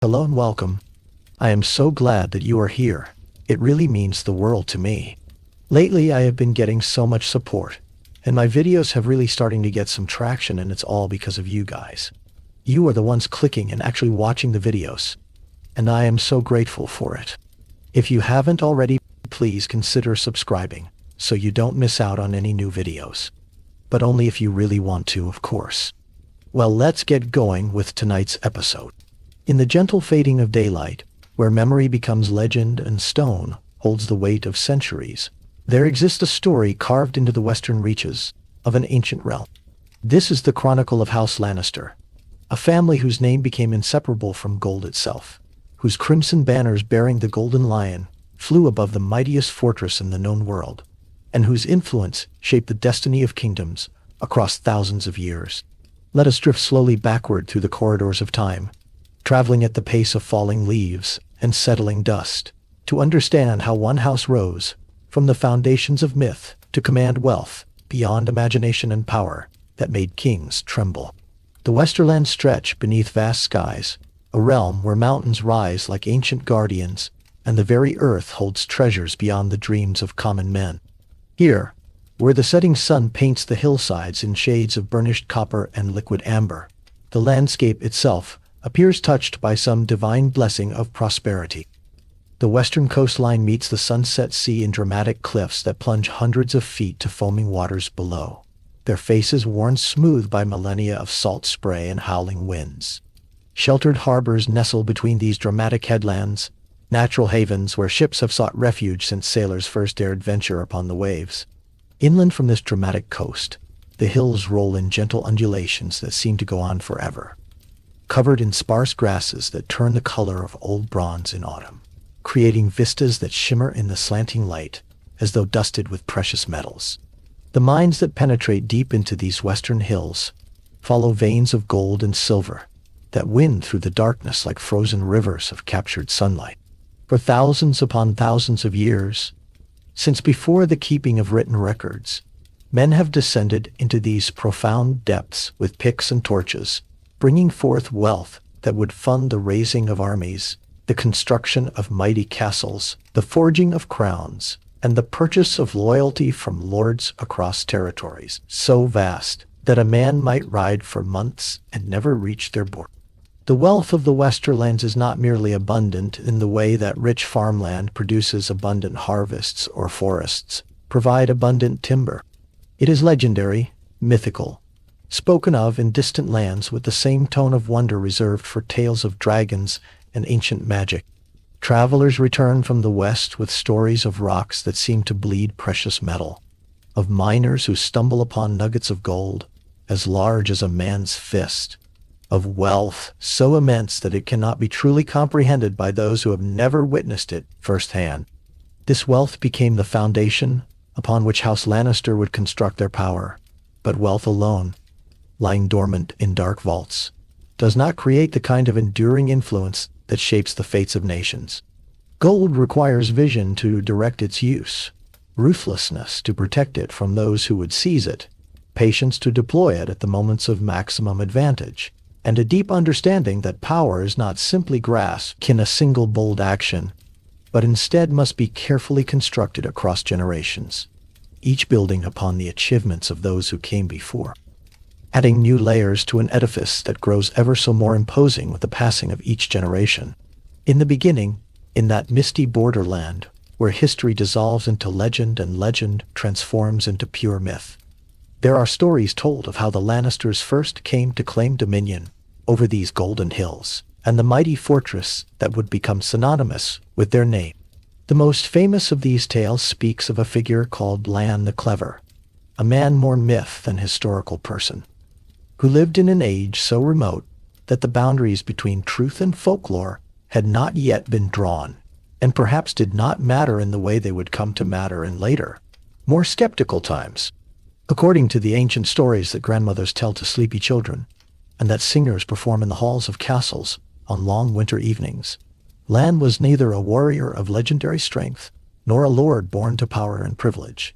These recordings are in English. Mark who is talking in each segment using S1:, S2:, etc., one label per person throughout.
S1: Hello and welcome. I am so glad that you are here. It really means the world to me. Lately I have been getting so much support, and my videos have really starting to get some traction, and it's all because of you guys. You are the ones clicking and actually watching the videos, and I am so grateful for it. If you haven't already, please consider subscribing so you don't miss out on any new videos. But only if you really want to, of course. Well, let's get going with tonight's episode. In the gentle fading of daylight, where memory becomes legend and stone holds the weight of centuries, there exists a story carved into the western reaches of an ancient realm. This is the chronicle of House Lannister, a family whose name became inseparable from gold itself, whose crimson banners bearing the golden lion flew above the mightiest fortress in the known world, and whose influence shaped the destiny of kingdoms across thousands of years. Let us drift slowly backward through the corridors of time, traveling at the pace of falling leaves and settling dust, to understand how one house rose from the foundations of myth to command wealth beyond imagination and power that made kings tremble. The Westerlands stretch beneath vast skies, a realm where mountains rise like ancient guardians, and the very earth holds treasures beyond the dreams of common men. Here, where the setting sun paints the hillsides in shades of burnished copper and liquid amber, the landscape itself appears touched by some divine blessing of prosperity. The western coastline meets the sunset sea in dramatic cliffs that plunge hundreds of feet to foaming waters below, their faces worn smooth by millennia of salt spray and howling winds. Sheltered harbors nestle between these dramatic headlands, natural havens where ships have sought refuge since sailors first dared venture upon the waves. Inland from this dramatic coast, the hills roll in gentle undulations that seem to go on forever, covered in sparse grasses that turn the color of old bronze in autumn, creating vistas that shimmer in the slanting light as though dusted with precious metals. The mines that penetrate deep into these western hills follow veins of gold and silver that wind through the darkness like frozen rivers of captured sunlight. For thousands upon thousands of years, since before the keeping of written records, men have descended into these profound depths with picks and torches, bringing forth wealth that would fund the raising of armies, the construction of mighty castles, the forging of crowns, and the purchase of loyalty from lords across territories so vast that a man might ride for months and never reach their border. The wealth of the Westerlands is not merely abundant in the way that rich farmland produces abundant harvests or forests provide abundant timber. It is legendary, mythical, spoken of in distant lands with the same tone of wonder reserved for tales of dragons and ancient magic. Travelers return from the west with stories of rocks that seem to bleed precious metal, of miners who stumble upon nuggets of gold as large as a man's fist, of wealth so immense that it cannot be truly comprehended by those who have never witnessed it firsthand. This wealth became the foundation upon which House Lannister would construct their power, but wealth alone, lying dormant in dark vaults, does not create the kind of enduring influence that shapes the fates of nations. Gold requires vision to direct its use, ruthlessness to protect it from those who would seize it, patience to deploy it at the moments of maximum advantage, and a deep understanding that power is not simply grasped in a single bold action, but instead must be carefully constructed across generations, each building upon the achievements of those who came before, adding new layers to an edifice that grows ever so more imposing with the passing of each generation. In the beginning, in that misty borderland where history dissolves into legend and legend transforms into pure myth, there are stories told of how the Lannisters first came to claim dominion over these golden hills and the mighty fortress that would become synonymous with their name. The most famous of these tales speaks of a figure called Lann the Clever, a man more myth than historical person, who lived in an age so remote that the boundaries between truth and folklore had not yet been drawn, and perhaps did not matter in the way they would come to matter in later, more skeptical times. According to the ancient stories that grandmothers tell to sleepy children, and that singers perform in the halls of castles on long winter evenings, Lann was neither a warrior of legendary strength nor a lord born to power and privilege,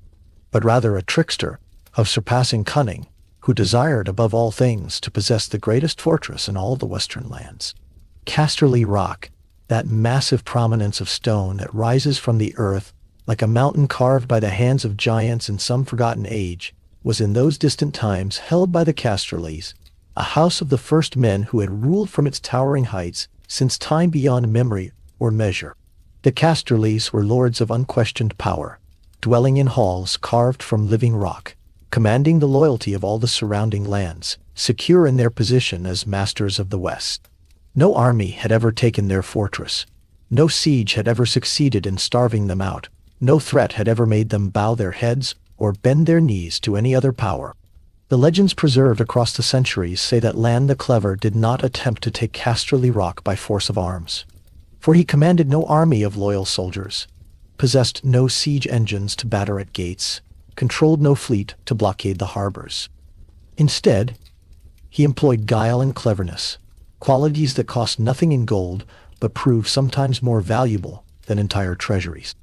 S1: but rather a trickster of surpassing cunning who desired above all things to possess the greatest fortress in all the Western lands. Casterly Rock, that massive prominence of stone that rises from the earth like a mountain carved by the hands of giants in some forgotten age, was in those distant times held by the Casterlys, a house of the first men who had ruled from its towering heights since time beyond memory or measure. The Casterlys were lords of unquestioned power, dwelling in halls carved from living rock, commanding the loyalty of all the surrounding lands, secure in their position as masters of the West. No army had ever taken their fortress. No siege had ever succeeded in starving them out. No threat had ever made them bow their heads or bend their knees to any other power. The legends preserved across the centuries say that Lann the Clever did not attempt to take Casterly Rock by force of arms, for he commanded no army of loyal soldiers, possessed no siege engines to batter at gates, controlled no fleet to blockade the harbors. Instead, he employed guile and cleverness, qualities that cost nothing in gold but prove sometimes more valuable than entire treasuries.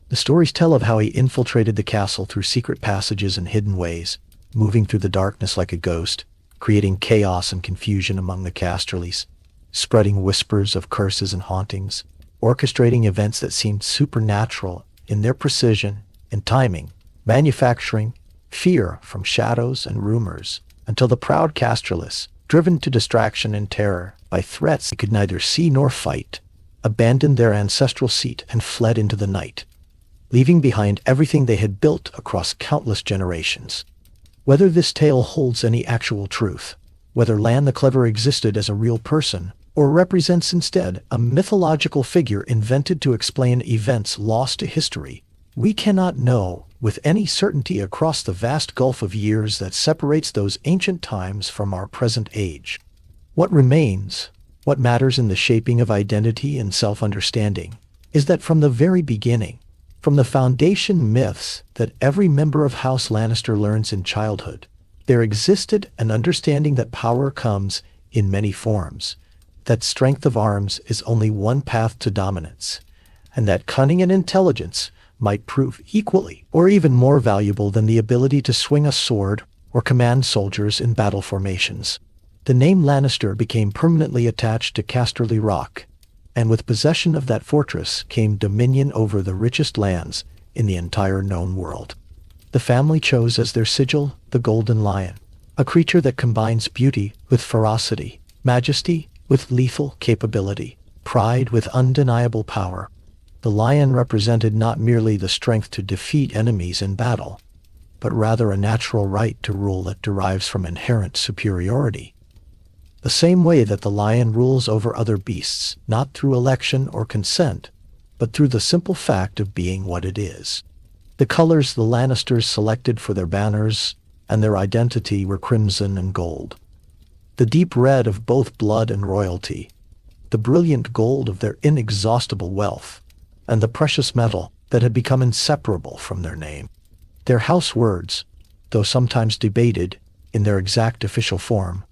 S1: The stories tell of how he infiltrated the castle through secret passages and hidden ways, moving through the darkness like a ghost, creating chaos and confusion among the Casterlys, spreading whispers of curses and hauntings, orchestrating events that seemed supernatural in their precision and timing, manufacturing fear from shadows and rumors, until the proud Casterlys, driven to distraction and terror by threats they could neither see nor fight, abandoned their ancestral seat and fled into the night, leaving behind everything they had built across countless generations. Whether this tale holds any actual truth, whether Lann the Clever existed as a real person, or represents instead a mythological figure invented to explain events lost to history, we cannot know with any certainty across the vast gulf of years that separates those ancient times from our present age. What remains, what matters in the shaping of identity and self-understanding, is that from the very beginning, from the foundation myths that every member of House Lannister learns in childhood, there existed an understanding that power comes in many forms, that strength of arms is only one path to dominance, and that cunning and intelligence might prove equally or even more valuable than the ability to swing a sword or command soldiers in battle formations. The name Lannister became permanently attached to Casterly Rock, and with possession of that fortress came dominion over the richest lands in the entire known world. The family chose as their sigil the Golden Lion, a creature that combines beauty with ferocity, majesty with lethal capability, pride with undeniable power. The lion represented not merely the strength to defeat enemies in battle, but rather a natural right to rule that derives from inherent superiority. The same way that the lion rules over other beasts, not through election or consent, but through the simple fact of being what it is. The colors the Lannisters selected for their banners and their identity were crimson and gold. The deep red of both blood and royalty, the brilliant gold of their inexhaustible wealth, and the precious metal that had become inseparable from their name. Their house words, though sometimes debated in their exact official form,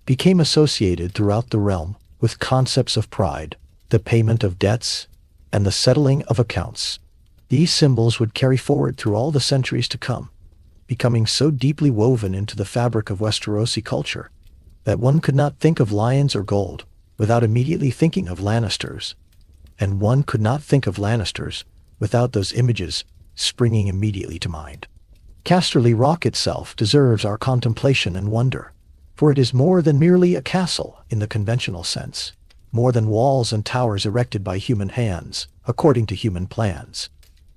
S1: became associated throughout the realm with concepts of pride, the payment of debts, and the settling of accounts. These symbols would carry forward through all the centuries to come, becoming so deeply woven into the fabric of Westerosi culture that one could not think of lions or gold without immediately thinking of Lannisters, and one could not think of Lannisters without those images springing immediately to mind. Casterly Rock itself deserves our contemplation and wonder, for it is more than merely a castle in the conventional sense, more than walls and towers erected by human hands, according to human plans.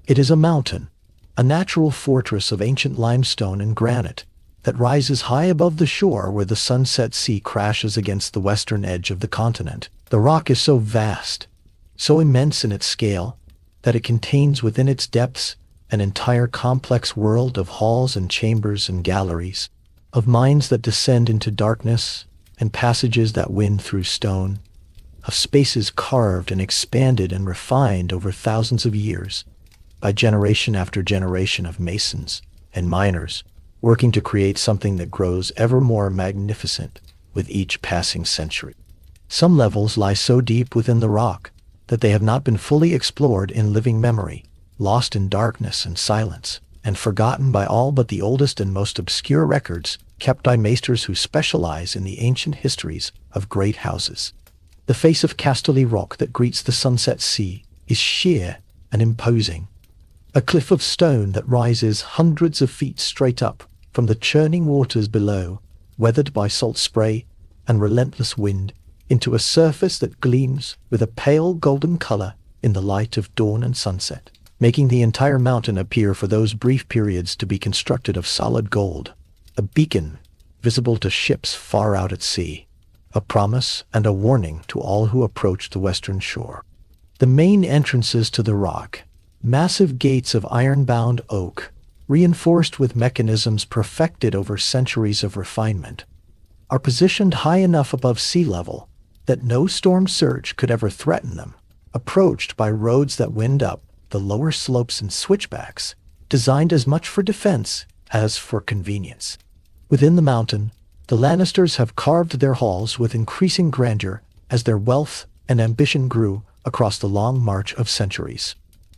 S1: It is a mountain, a natural fortress of ancient limestone and granite that rises high above the shore where the sunset sea crashes against the western edge of the continent. The rock is so vast, so immense in its scale, that it contains within its depths an entire complex world of halls and chambers and galleries, of mines that descend into darkness and passages that wind through stone, of spaces carved and expanded and refined over thousands of years by generation after generation of masons and miners working to create something that grows ever more magnificent with each passing century. Some levels lie so deep within the rock that they have not been fully explored in living memory, lost in darkness and silence, and forgotten by all but the oldest and most obscure records kept by maesters who specialize in the ancient histories of great houses. The face of Casterly Rock that greets the sunset sea is sheer and imposing. A cliff of stone that rises hundreds of feet straight up from the churning waters below, weathered by salt spray and relentless wind, into a surface that gleams with a pale golden color in the light of dawn and sunset, making the entire mountain appear for those brief periods to be constructed of solid gold. A beacon visible to ships far out at sea. A promise and a warning to all who approach the western shore. The main entrances to the rock, massive gates of iron-bound oak, reinforced with mechanisms perfected over centuries of refinement, are positioned high enough above sea level that no storm surge could ever threaten them, approached by roads that wind up the lower slopes and switchbacks, designed as much for defense as for convenience. Within the mountain, the Lannisters have carved their halls with increasing grandeur as their wealth and ambition grew across the long march of centuries.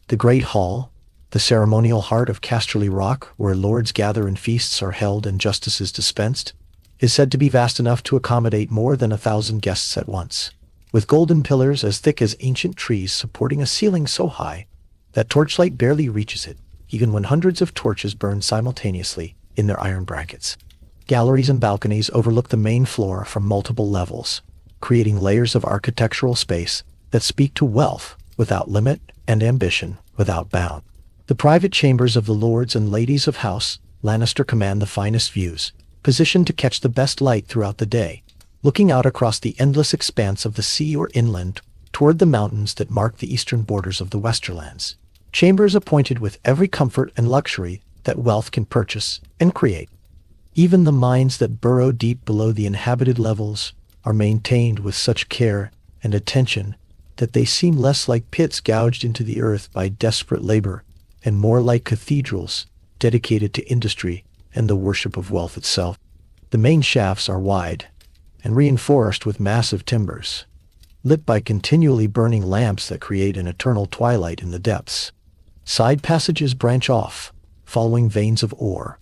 S1: The Great Hall, the ceremonial heart of Casterly Rock, where lords gather and feasts are held and justice is dispensed, is said to be vast enough to accommodate more than 1,000 guests at once, with golden pillars as thick as ancient trees supporting a ceiling so high that torchlight barely reaches it, even when hundreds of torches burn simultaneously in their iron brackets. Galleries and balconies overlook the main floor from multiple levels, creating layers of architectural space that speak to wealth without limit and ambition without bound. The private chambers of the lords and ladies of House Lannister command the finest views, positioned to catch the best light throughout the day, looking out across the endless expanse of the sea or inland toward the mountains that mark the eastern borders of the Westerlands. Chambers appointed with every comfort and luxury that wealth can purchase and create. Even the mines that burrow deep below the inhabited levels are maintained with such care and attention that they seem less like pits gouged into the earth by desperate labor and more like cathedrals dedicated to industry and the worship of wealth itself. The main shafts are wide and reinforced with massive timbers, lit by continually burning lamps that create an eternal twilight in the depths. Side passages branch off, following veins of ore.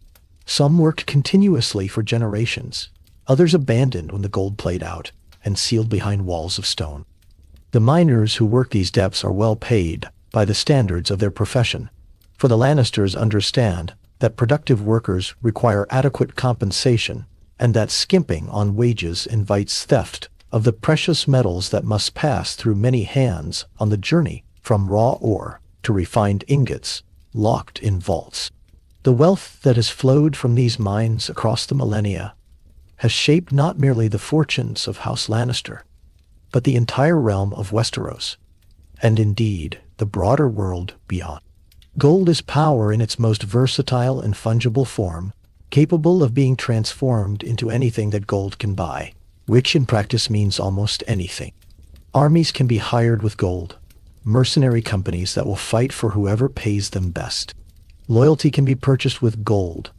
S1: Some worked continuously for generations, others abandoned when the gold played out and sealed behind walls of stone. The miners who work these depths are well paid by the standards of their profession, for the Lannisters understand that productive workers require adequate compensation and that skimping on wages invites theft of the precious metals that must pass through many hands on the journey from raw ore to refined ingots locked in vaults. The wealth that has flowed from these mines across the millennia has shaped not merely the fortunes of House Lannister, but the entire realm of Westeros, and indeed the broader world beyond. Gold is power in its most versatile and fungible form, capable of being transformed into anything that gold can buy, which in practice means almost anything. Armies can be hired with gold, mercenary companies that will fight for whoever pays them best. Loyalty can be purchased with gold,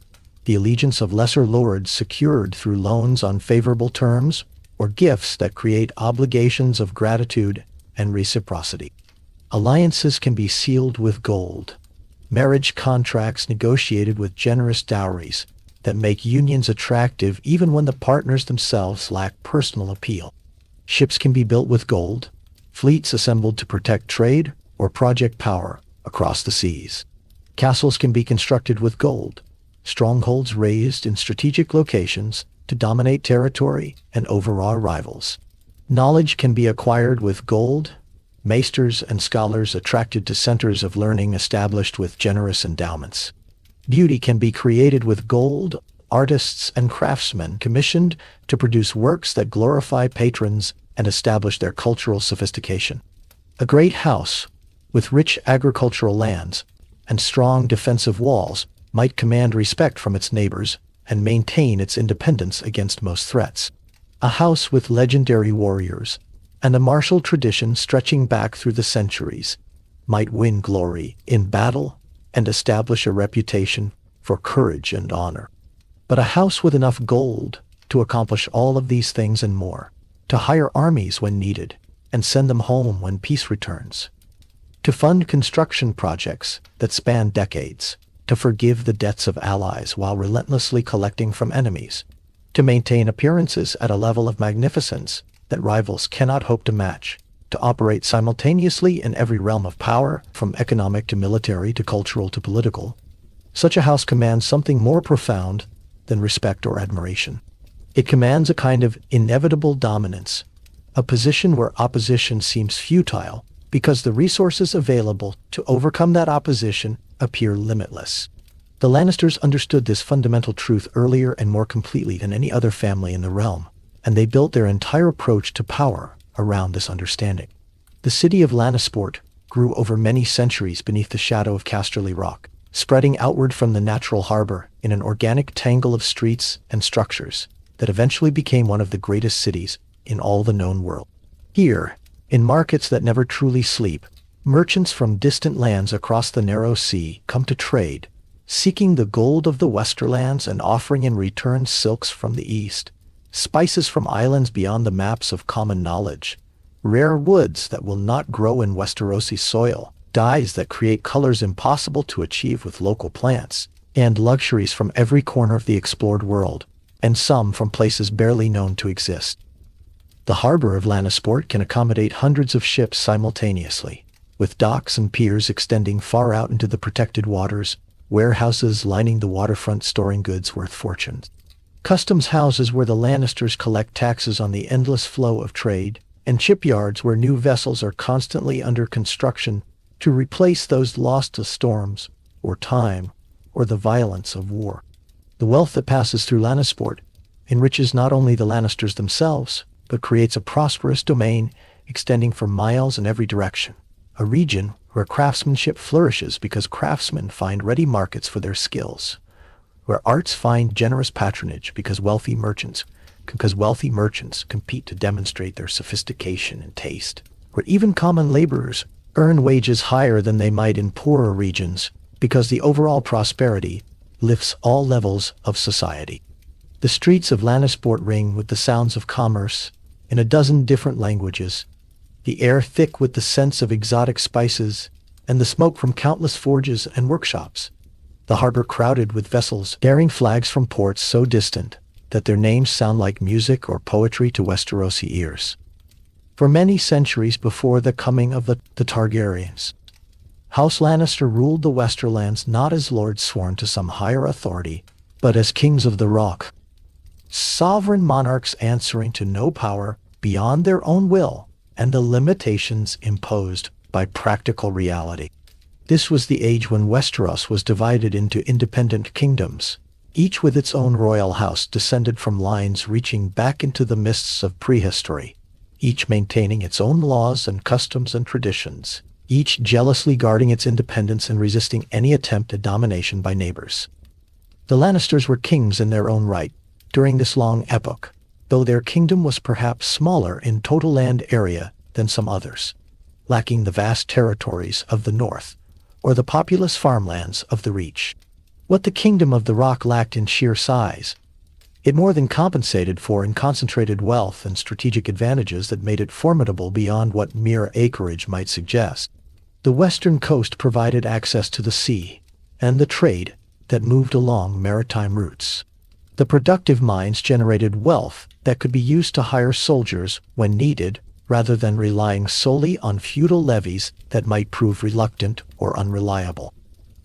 S1: the allegiance of lesser lords secured through loans on favorable terms, or gifts that create obligations of gratitude and reciprocity. Alliances can be sealed with gold, marriage contracts negotiated with generous dowries that make unions attractive even when the partners themselves lack personal appeal. Ships can be built with gold, fleets assembled to protect trade or project power across the seas. Castles can be constructed with gold, strongholds raised in strategic locations to dominate territory and overawe rivals. Knowledge can be acquired with gold, maesters and scholars attracted to centers of learning established with generous endowments. Beauty can be created with gold, artists and craftsmen commissioned to produce works that glorify patrons and establish their cultural sophistication. A great house, with rich agricultural lands and strong defensive walls, might command respect from its neighbors and maintain its independence against most threats. A house with legendary warriors and a martial tradition stretching back through the centuries might win glory in battle and establish a reputation for courage and honor. But a house with enough gold to accomplish all of these things and more, to hire armies when needed and send them home when peace returns, to fund construction projects that span decades, to forgive the debts of allies while relentlessly collecting from enemies, to maintain appearances at a level of magnificence that rivals cannot hope to match, to operate simultaneously in every realm of power, from economic to military to cultural to political. Such a house commands something more profound than respect or admiration. It commands a kind of inevitable dominance, a position where opposition seems futile, because the resources available to overcome that opposition appear limitless. The Lannisters understood this fundamental truth earlier and more completely than any other family in the realm, and they built their entire approach to power around this understanding. The city of Lannisport grew over many centuries beneath the shadow of Casterly Rock, spreading outward from the natural harbor in an organic tangle of streets and structures that eventually became one of the greatest cities in all the known world. Here, in markets that never truly sleep, merchants from distant lands across the narrow sea come to trade, seeking the gold of the Westerlands and offering in return silks from the east, spices from islands beyond the maps of common knowledge, rare woods that will not grow in Westerosi soil, dyes that create colors impossible to achieve with local plants, and luxuries from every corner of the explored world, and some from places barely known to exist. The harbor of Lannisport can accommodate hundreds of ships simultaneously, with docks and piers extending far out into the protected waters, warehouses lining the waterfront storing goods worth fortunes, customs houses where the Lannisters collect taxes on the endless flow of trade, and shipyards where new vessels are constantly under construction to replace those lost to storms, or time, or the violence of war. The wealth that passes through Lannisport enriches not only the Lannisters themselves, but creates a prosperous domain extending for miles in every direction, a region where craftsmanship flourishes because craftsmen find ready markets for their skills, where arts find generous patronage because wealthy merchants compete to demonstrate their sophistication and taste, where even common laborers earn wages higher than they might in poorer regions because the overall prosperity lifts all levels of society. The streets of Lannisport ring with the sounds of commerce in a dozen different languages, the air thick with the scents of exotic spices and the smoke from countless forges and workshops, the harbor crowded with vessels bearing flags from ports so distant that their names sound like music or poetry to Westerosi ears. For many centuries before the coming of the Targaryens, House Lannister ruled the Westerlands not as lords sworn to some higher authority, but as kings of the Rock, sovereign monarchs answering to no power beyond their own will and the limitations imposed by practical reality. This was the age when Westeros was divided into independent kingdoms, each with its own royal house descended from lines reaching back into the mists of prehistory, each maintaining its own laws and customs and traditions, each jealously guarding its independence and resisting any attempt at domination by neighbors. The Lannisters were kings in their own right during this long epoch, though their kingdom was perhaps smaller in total land area than some others, lacking the vast territories of the north or the populous farmlands of the Reach. What the Kingdom of the Rock lacked in sheer size, it more than compensated for in concentrated wealth and strategic advantages that made it formidable beyond what mere acreage might suggest. The western coast provided access to the sea and the trade that moved along maritime routes. The productive mines generated wealth that could be used to hire soldiers when needed, rather than relying solely on feudal levies that might prove reluctant or unreliable.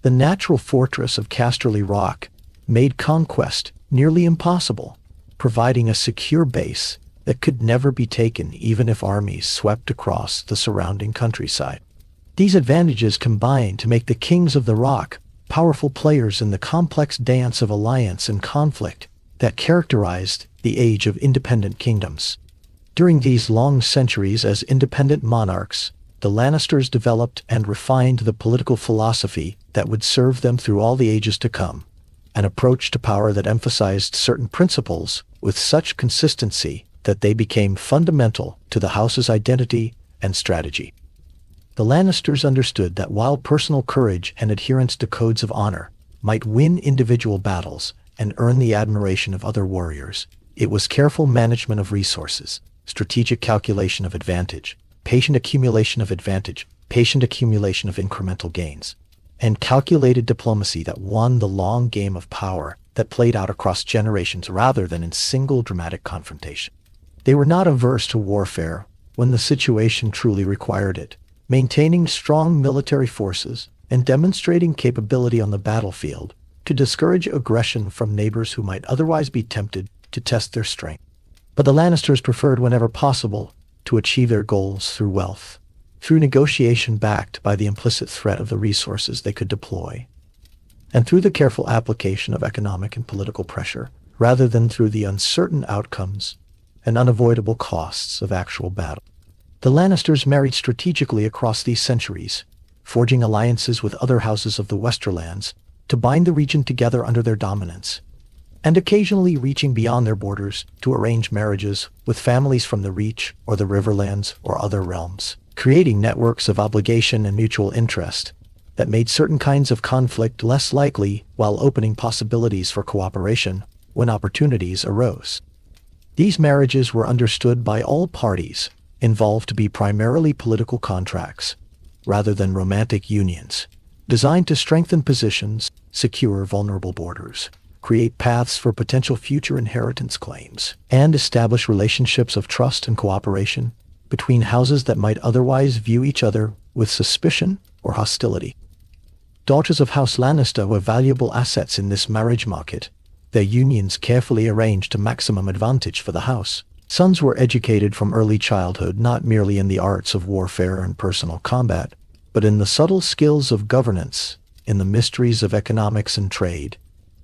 S1: The natural fortress of Casterly Rock made conquest nearly impossible, providing a secure base that could never be taken even if armies swept across the surrounding countryside. These advantages combined to make the Kings of the Rock powerful players in the complex dance of alliance and conflict that characterized the age of independent kingdoms. During these long centuries as independent monarchs, the Lannisters developed and refined the political philosophy that would serve them through all the ages to come, an approach to power that emphasized certain principles with such consistency that they became fundamental to the house's identity and strategy. The Lannisters understood that while personal courage and adherence to codes of honor might win individual battles and earn the admiration of other warriors, it was careful management of resources, strategic calculation of advantage, patient accumulation of incremental gains, and calculated diplomacy that won the long game of power that played out across generations rather than in single dramatic confrontation. They were not averse to warfare when the situation truly required it, maintaining strong military forces and demonstrating capability on the battlefield to discourage aggression from neighbors who might otherwise be tempted to test their strength. But the Lannisters preferred whenever possible to achieve their goals through wealth, through negotiation backed by the implicit threat of the resources they could deploy, and through the careful application of economic and political pressure, rather than through the uncertain outcomes and unavoidable costs of actual battle. The Lannisters married strategically across these centuries, forging alliances with other houses of the Westerlands to bind the region together under their dominance, and occasionally reaching beyond their borders to arrange marriages with families from the Reach or the Riverlands or other realms, creating networks of obligation and mutual interest that made certain kinds of conflict less likely while opening possibilities for cooperation when opportunities arose. These marriages were understood by all parties involved to be primarily political contracts, rather than romantic unions, designed to strengthen positions, secure vulnerable borders, create paths for potential future inheritance claims, and establish relationships of trust and cooperation between houses that might otherwise view each other with suspicion or hostility. Daughters of House Lannister were valuable assets in this marriage market, their unions carefully arranged to maximum advantage for the house. Sons were educated from early childhood not merely in the arts of warfare and personal combat, but in the subtle skills of governance, in the mysteries of economics and trade,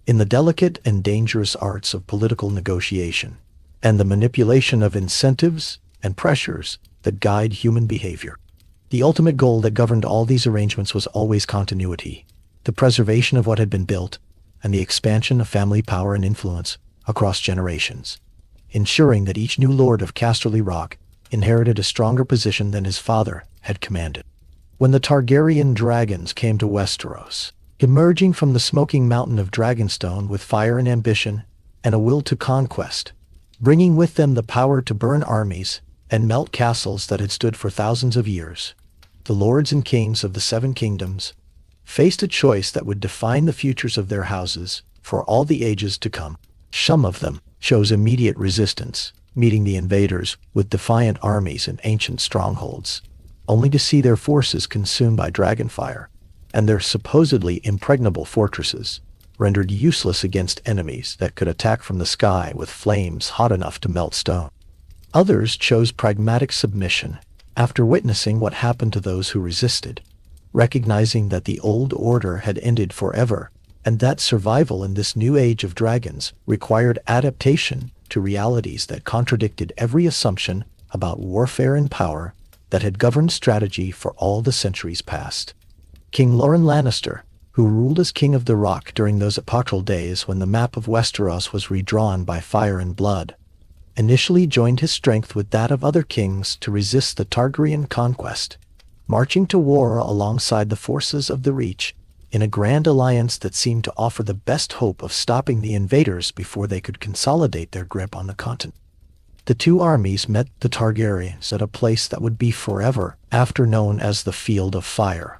S1: in the delicate and dangerous arts of political negotiation, and the manipulation of incentives and pressures that guide human behavior. The ultimate goal that governed all these arrangements was always continuity, the preservation of what had been built, and the expansion of family power and influence across generations, ensuring that each new lord of Casterly Rock inherited a stronger position than his father had commanded. When the Targaryen dragons came to Westeros, emerging from the smoking mountain of Dragonstone with fire and ambition and a will to conquest, bringing with them the power to burn armies and melt castles that had stood for thousands of years, the lords and kings of the Seven Kingdoms faced a choice that would define the futures of their houses for all the ages to come. Some of them chose immediate resistance, meeting the invaders with defiant armies and ancient strongholds, only to see their forces consumed by dragonfire, and their supposedly impregnable fortresses rendered useless against enemies that could attack from the sky with flames hot enough to melt stone. Others chose pragmatic submission after witnessing what happened to those who resisted, recognizing that the old order had ended forever and that survival in this new age of dragons required adaptation to realities that contradicted every assumption about warfare and power that had governed strategy for all the centuries past. King Loren Lannister, who ruled as King of the Rock during those epochal days when the map of Westeros was redrawn by fire and blood, initially joined his strength with that of other kings to resist the Targaryen conquest, marching to war alongside the forces of the Reach in a grand alliance that seemed to offer the best hope of stopping the invaders before they could consolidate their grip on the continent. The two armies met the Targaryens at a place that would be forever after known as the Field of Fire,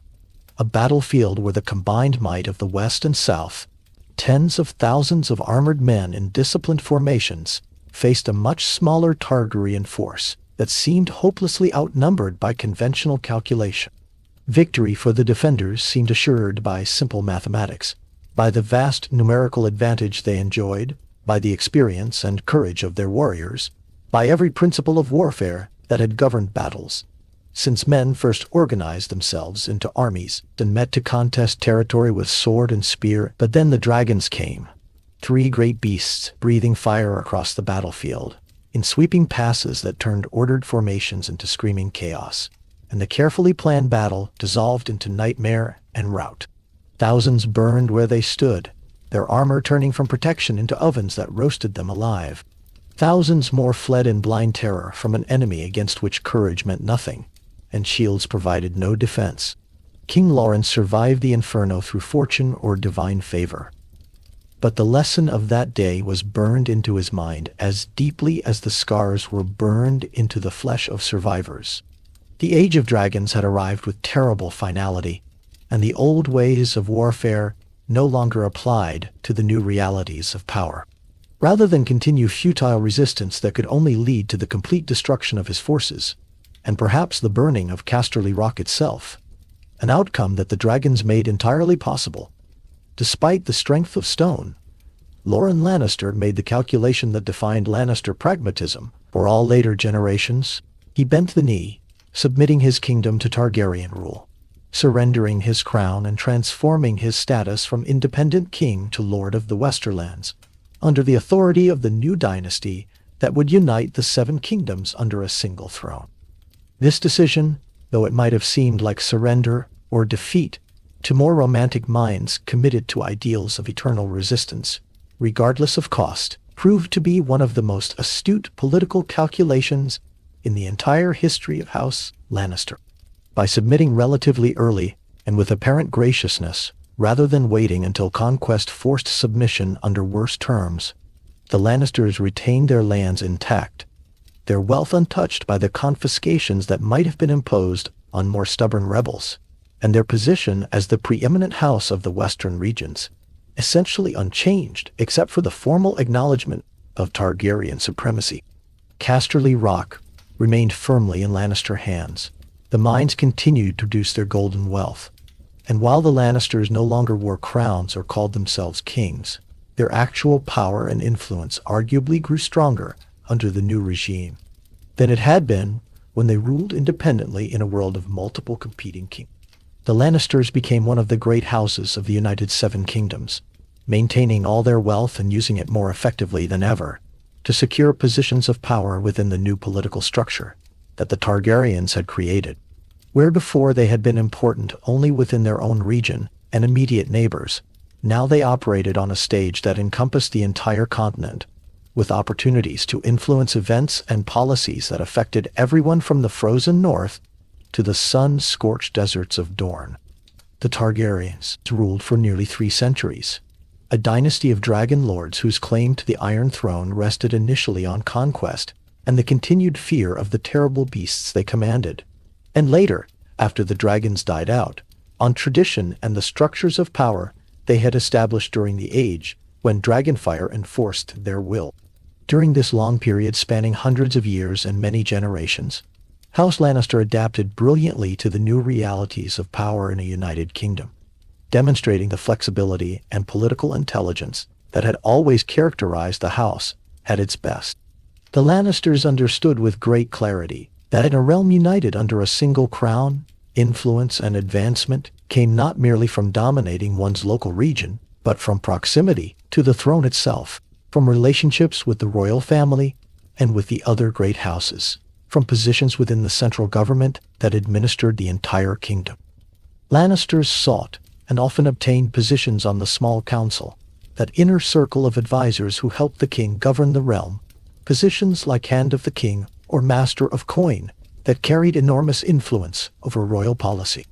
S1: a battlefield where the combined might of the West and South, tens of thousands of armored men in disciplined formations, faced a much smaller Targaryen force that seemed hopelessly outnumbered by conventional calculation. Victory for the defenders seemed assured by simple mathematics, by the vast numerical advantage they enjoyed, by the experience and courage of their warriors, by every principle of warfare that had governed battles, since men first organized themselves into armies and met to contest territory with sword and spear. But then the dragons came, three great beasts breathing fire across the battlefield, in sweeping passes that turned ordered formations into screaming chaos, and the carefully planned battle dissolved into nightmare and rout. Thousands burned where they stood, their armor turning from protection into ovens that roasted them alive. Thousands more fled in blind terror from an enemy against which courage meant nothing, and shields provided no defense. King Loren survived the inferno through fortune or divine favor. But the lesson of that day was burned into his mind as deeply as the scars were burned into the flesh of survivors. The Age of Dragons had arrived with terrible finality, and the old ways of warfare no longer applied to the new realities of power. rather than continue futile resistance that could only lead to the complete destruction of his forces, and perhaps the burning of Casterly Rock itself, an outcome that the dragons made entirely possible. Despite the strength of stone, Loren Lannister made the calculation that defined Lannister pragmatism for all later generations. He bent the knee, submitting his kingdom to Targaryen rule, surrendering his crown and transforming his status from independent king to lord of the Westerlands, under the authority of the new dynasty that would unite the seven kingdoms under a single throne. This decision, though it might have seemed like surrender or defeat to more romantic minds committed to ideals of eternal resistance, regardless of cost, proved to be one of the most astute political calculations in the entire history of House Lannister. By submitting relatively early and with apparent graciousness, rather than waiting until conquest forced submission under worse terms, the Lannisters retained their lands intact, their wealth untouched by the confiscations that might have been imposed on more stubborn rebels, and their position as the preeminent house of the western regions, essentially unchanged except for the formal acknowledgement of Targaryen supremacy. Casterly Rock remained firmly in Lannister hands. The mines continued to produce their golden wealth, and while the Lannisters no longer wore crowns or called themselves kings, their actual power and influence arguably grew stronger under the new regime than it had been when they ruled independently in a world of multiple competing kings. The Lannisters became one of the great houses of the United Seven Kingdoms, maintaining all their wealth and using it more effectively than ever to secure positions of power within the new political structure that the Targaryens had created. Where before they had been important only within their own region and immediate neighbors, now they operated on a stage that encompassed the entire continent, with opportunities to influence events and policies that affected everyone from the frozen north to the sun-scorched deserts of Dorne. The Targaryens ruled for nearly 3 centuries, a dynasty of dragon lords whose claim to the Iron Throne rested initially on conquest and the continued fear of the terrible beasts they commanded, and later, after the dragons died out, on tradition and the structures of power they had established during the age when dragonfire enforced their will. During this long period spanning hundreds of years and many generations, House Lannister adapted brilliantly to the new realities of power in a united kingdom, demonstrating the flexibility and political intelligence that had always characterized the house at its best. The Lannisters understood with great clarity that in a realm united under a single crown, influence and advancement came not merely from dominating one's local region, but from proximity to the throne itself, from relationships with the royal family and with the other great houses, from positions within the central government that administered the entire kingdom. Lannisters sought and often obtained positions on the small council, that inner circle of advisors who helped the king govern the realm, positions like Hand of the King or Master of Coin that carried enormous influence over royal policy.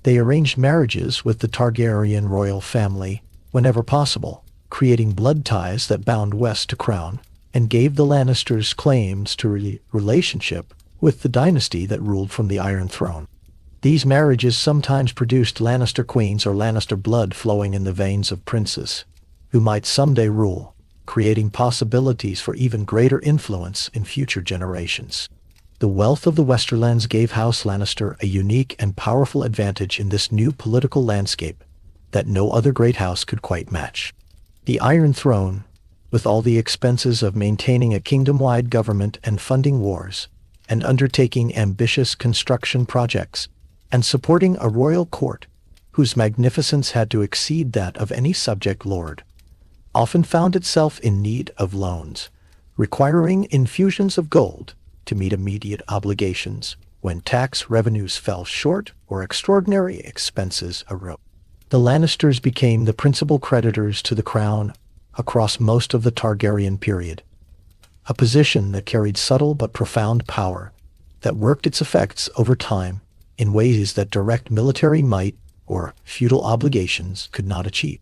S1: They arranged marriages with the Targaryen royal family whenever possible, creating blood ties that bound west to crown, and gave the Lannisters claims to relationship with the dynasty that ruled from the Iron Throne. These marriages sometimes produced Lannister queens or Lannister blood flowing in the veins of princes, who might someday rule, creating possibilities for even greater influence in future generations. The wealth of the Westerlands gave House Lannister a unique and powerful advantage in this new political landscape that no other great house could quite match. The Iron Throne, with all the expenses of maintaining a kingdom-wide government and funding wars, and undertaking ambitious construction projects, and supporting a royal court whose magnificence had to exceed that of any subject lord, often found itself in need of loans, requiring infusions of gold to meet immediate obligations when tax revenues fell short or extraordinary expenses arose. The Lannisters became the principal creditors to the crown across most of the Targaryen period, a position that carried subtle but profound power that worked its effects over time in ways that direct military might or feudal obligations could not achieve.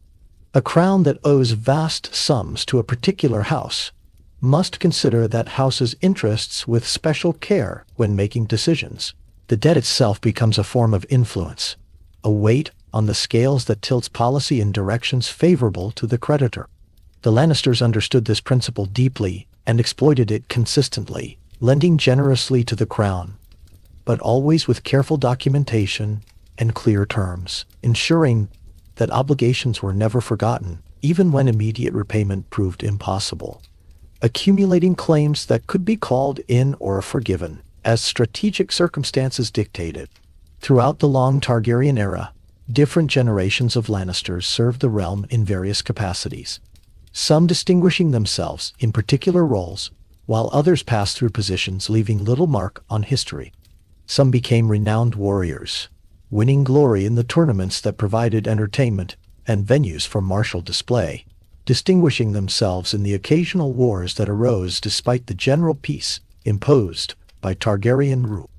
S1: A crown that owes vast sums to a particular house must consider that house's interests with special care when making decisions. The debt itself becomes a form of influence, a weight on the scales that tilts policy in directions favorable to the creditor. The Lannisters understood this principle deeply and exploited it consistently, lending generously to the crown, but always with careful documentation and clear terms, ensuring that obligations were never forgotten, even when immediate repayment proved impossible. Accumulating claims that could be called in or forgiven, as strategic circumstances dictated. Throughout the long Targaryen era, different generations of Lannisters served the realm in various capacities, some distinguishing themselves in particular roles, while others passed through positions leaving little mark on history. Some became renowned warriors, winning glory in the tournaments that provided entertainment and venues for martial display, distinguishing themselves in the occasional wars that arose despite the general peace imposed by Targaryen rule.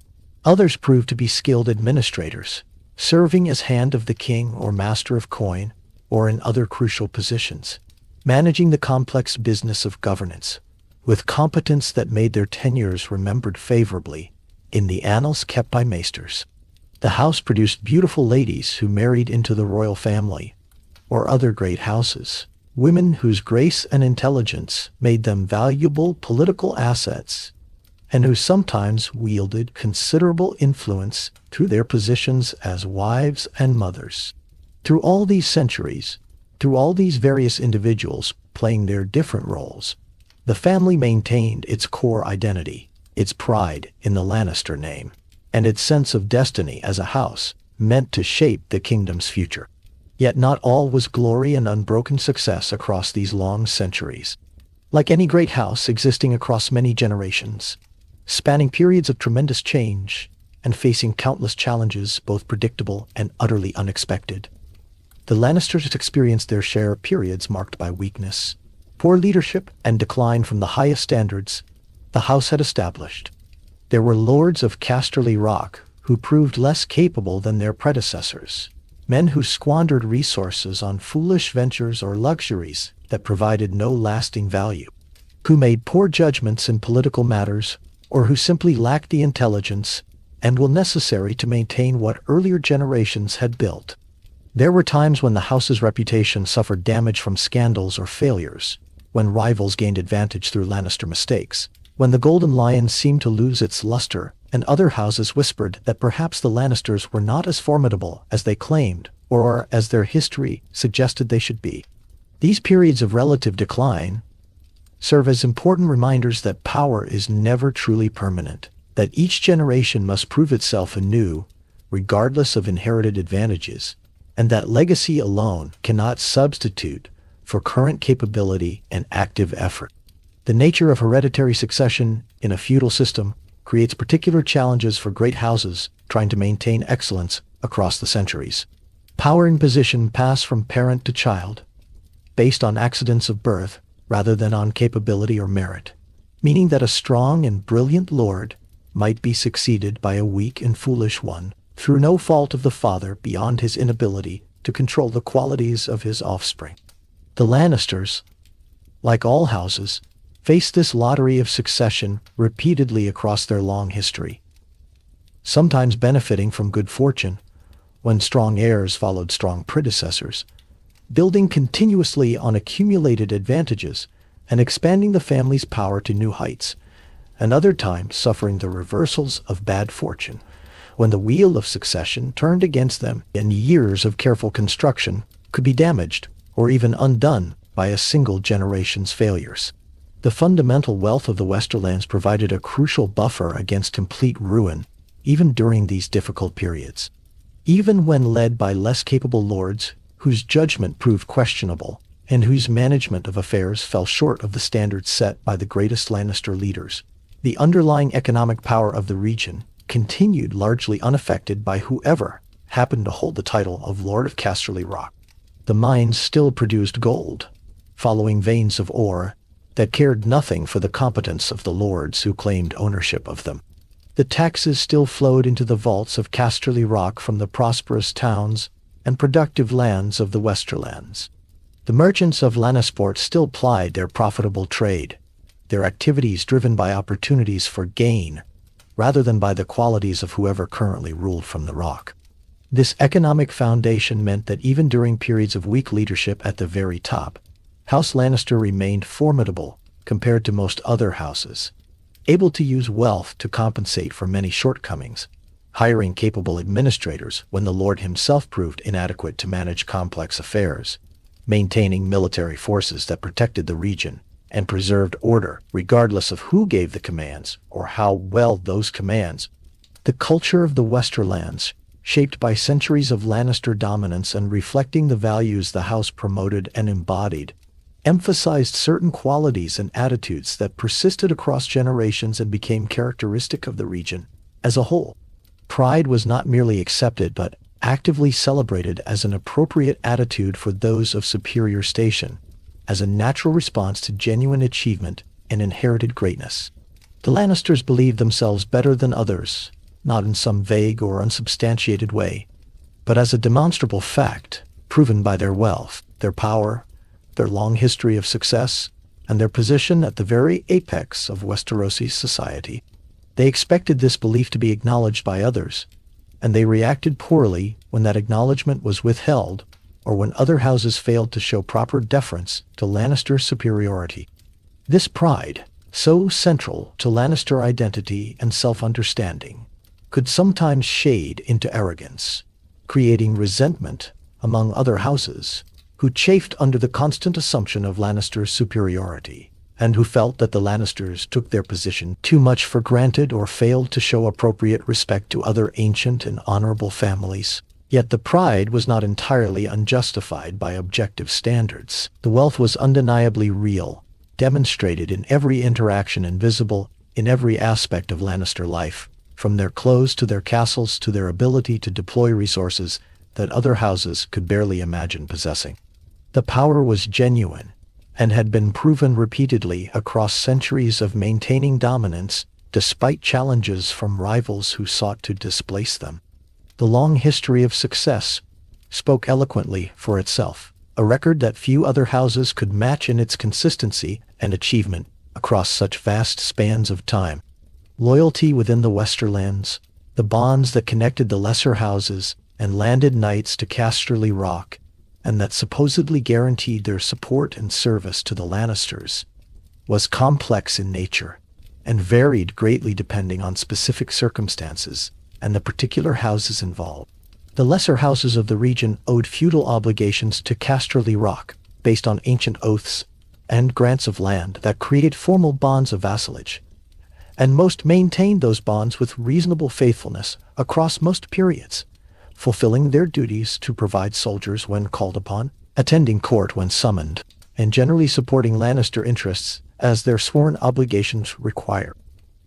S1: Others proved to be skilled administrators, serving as hand of the king or master of coin, or in other crucial positions, managing the complex business of governance, with competence that made their tenures remembered favorably in the annals kept by maesters. The house produced beautiful ladies who married into the royal family, or other great houses, women whose grace and intelligence made them valuable political assets, and who sometimes wielded considerable influence through their positions as wives and mothers. Through all these centuries, through all these various individuals playing their different roles, the family maintained its core identity, its pride in the Lannister name, and its sense of destiny as a house meant to shape the kingdom's future. Yet not all was glory and unbroken success across these long centuries. Like any great house existing across many generations, spanning periods of tremendous change, and facing countless challenges both predictable and utterly unexpected, the Lannisters experienced their share of periods marked by weakness, poor leadership, and decline from the highest standards the house had established. There were lords of Casterly Rock who proved less capable than their predecessors, men who squandered resources on foolish ventures or luxuries that provided no lasting value, who made poor judgments in political matters, or who simply lacked the intelligence and will necessary to maintain what earlier generations had built. There were times when the house's reputation suffered damage from scandals or failures, when rivals gained advantage through Lannister mistakes, when the Golden Lion seemed to lose its luster, and other houses whispered that perhaps the Lannisters were not as formidable as they claimed, or as their history suggested they should be. These periods of relative decline serve as important reminders that power is never truly permanent, that each generation must prove itself anew, regardless of inherited advantages, and that legacy alone cannot substitute for current capability and active effort. The nature of hereditary succession in a feudal system creates particular challenges for great houses trying to maintain excellence across the centuries. Power and position pass from parent to child, based on accidents of birth rather than on capability or merit, meaning that a strong and brilliant lord might be succeeded by a weak and foolish one through no fault of the father beyond his inability to control the qualities of his offspring. The Lannisters, like all houses, faced this lottery of succession repeatedly across their long history, sometimes benefiting from good fortune when strong heirs followed strong predecessors, building continuously on accumulated advantages and expanding the family's power to new heights, and other times suffering the reversals of bad fortune when the wheel of succession turned against them and years of careful construction could be damaged or even undone by a single generation's failures. The fundamental wealth of the Westerlands provided a crucial buffer against complete ruin, even during these difficult periods. Even when led by less capable lords, whose judgment proved questionable, and whose management of affairs fell short of the standards set by the greatest Lannister leaders, the underlying economic power of the region continued largely unaffected by whoever happened to hold the title of Lord of Casterly Rock. The mines still produced gold, following veins of ore that cared nothing for the competence of the lords who claimed ownership of them. The taxes still flowed into the vaults of Casterly Rock from the prosperous towns and productive lands of the Westerlands. The merchants of Lannisport still plied their profitable trade, their activities driven by opportunities for gain rather than by the qualities of whoever currently ruled from the rock. This economic foundation meant that even during periods of weak leadership at the very top, House Lannister remained formidable compared to most other houses, able to use wealth to compensate for many shortcomings, hiring capable administrators when the Lord himself proved inadequate to manage complex affairs, maintaining military forces that protected the region and preserved order regardless of who gave the commands or how well those commands. The culture of the Westerlands, shaped by centuries of Lannister dominance and reflecting the values the house promoted and embodied, emphasized certain qualities and attitudes that persisted across generations and became characteristic of the region as a whole. Pride was not merely accepted but actively celebrated as an appropriate attitude for those of superior station, as a natural response to genuine achievement and inherited greatness. The Lannisters believed themselves better than others, not in some vague or unsubstantiated way, but as a demonstrable fact, proven by their wealth, their power, their long history of success, and their position at the very apex of Westerosi society. They expected this belief to be acknowledged by others, and they reacted poorly when that acknowledgement was withheld or when other houses failed to show proper deference to Lannister superiority. This pride, so central to Lannister identity and self-understanding, could sometimes shade into arrogance, creating resentment among other houses who chafed under the constant assumption of Lannister superiority, and who felt that the Lannisters took their position too much for granted or failed to show appropriate respect to other ancient and honorable families. Yet the pride was not entirely unjustified by objective standards. The wealth was undeniably real, demonstrated in every interaction and visible in every aspect of Lannister life, from their clothes to their castles to their ability to deploy resources that other houses could barely imagine possessing. The power was genuine, and had been proven repeatedly across centuries of maintaining dominance despite challenges from rivals who sought to displace them. The long history of success spoke eloquently for itself, a record that few other houses could match in its consistency and achievement across such vast spans of time. Loyalty within the Westerlands, the bonds that connected the lesser houses and landed knights to Casterly Rock, and that supposedly guaranteed their support and service to the Lannisters, was complex in nature and varied greatly depending on specific circumstances and the particular houses involved. The lesser houses of the region owed feudal obligations to Casterly Rock based on ancient oaths and grants of land that create formal bonds of vassalage, and most maintained those bonds with reasonable faithfulness across most periods, fulfilling their duties to provide soldiers when called upon, attending court when summoned, and generally supporting Lannister interests as their sworn obligations require.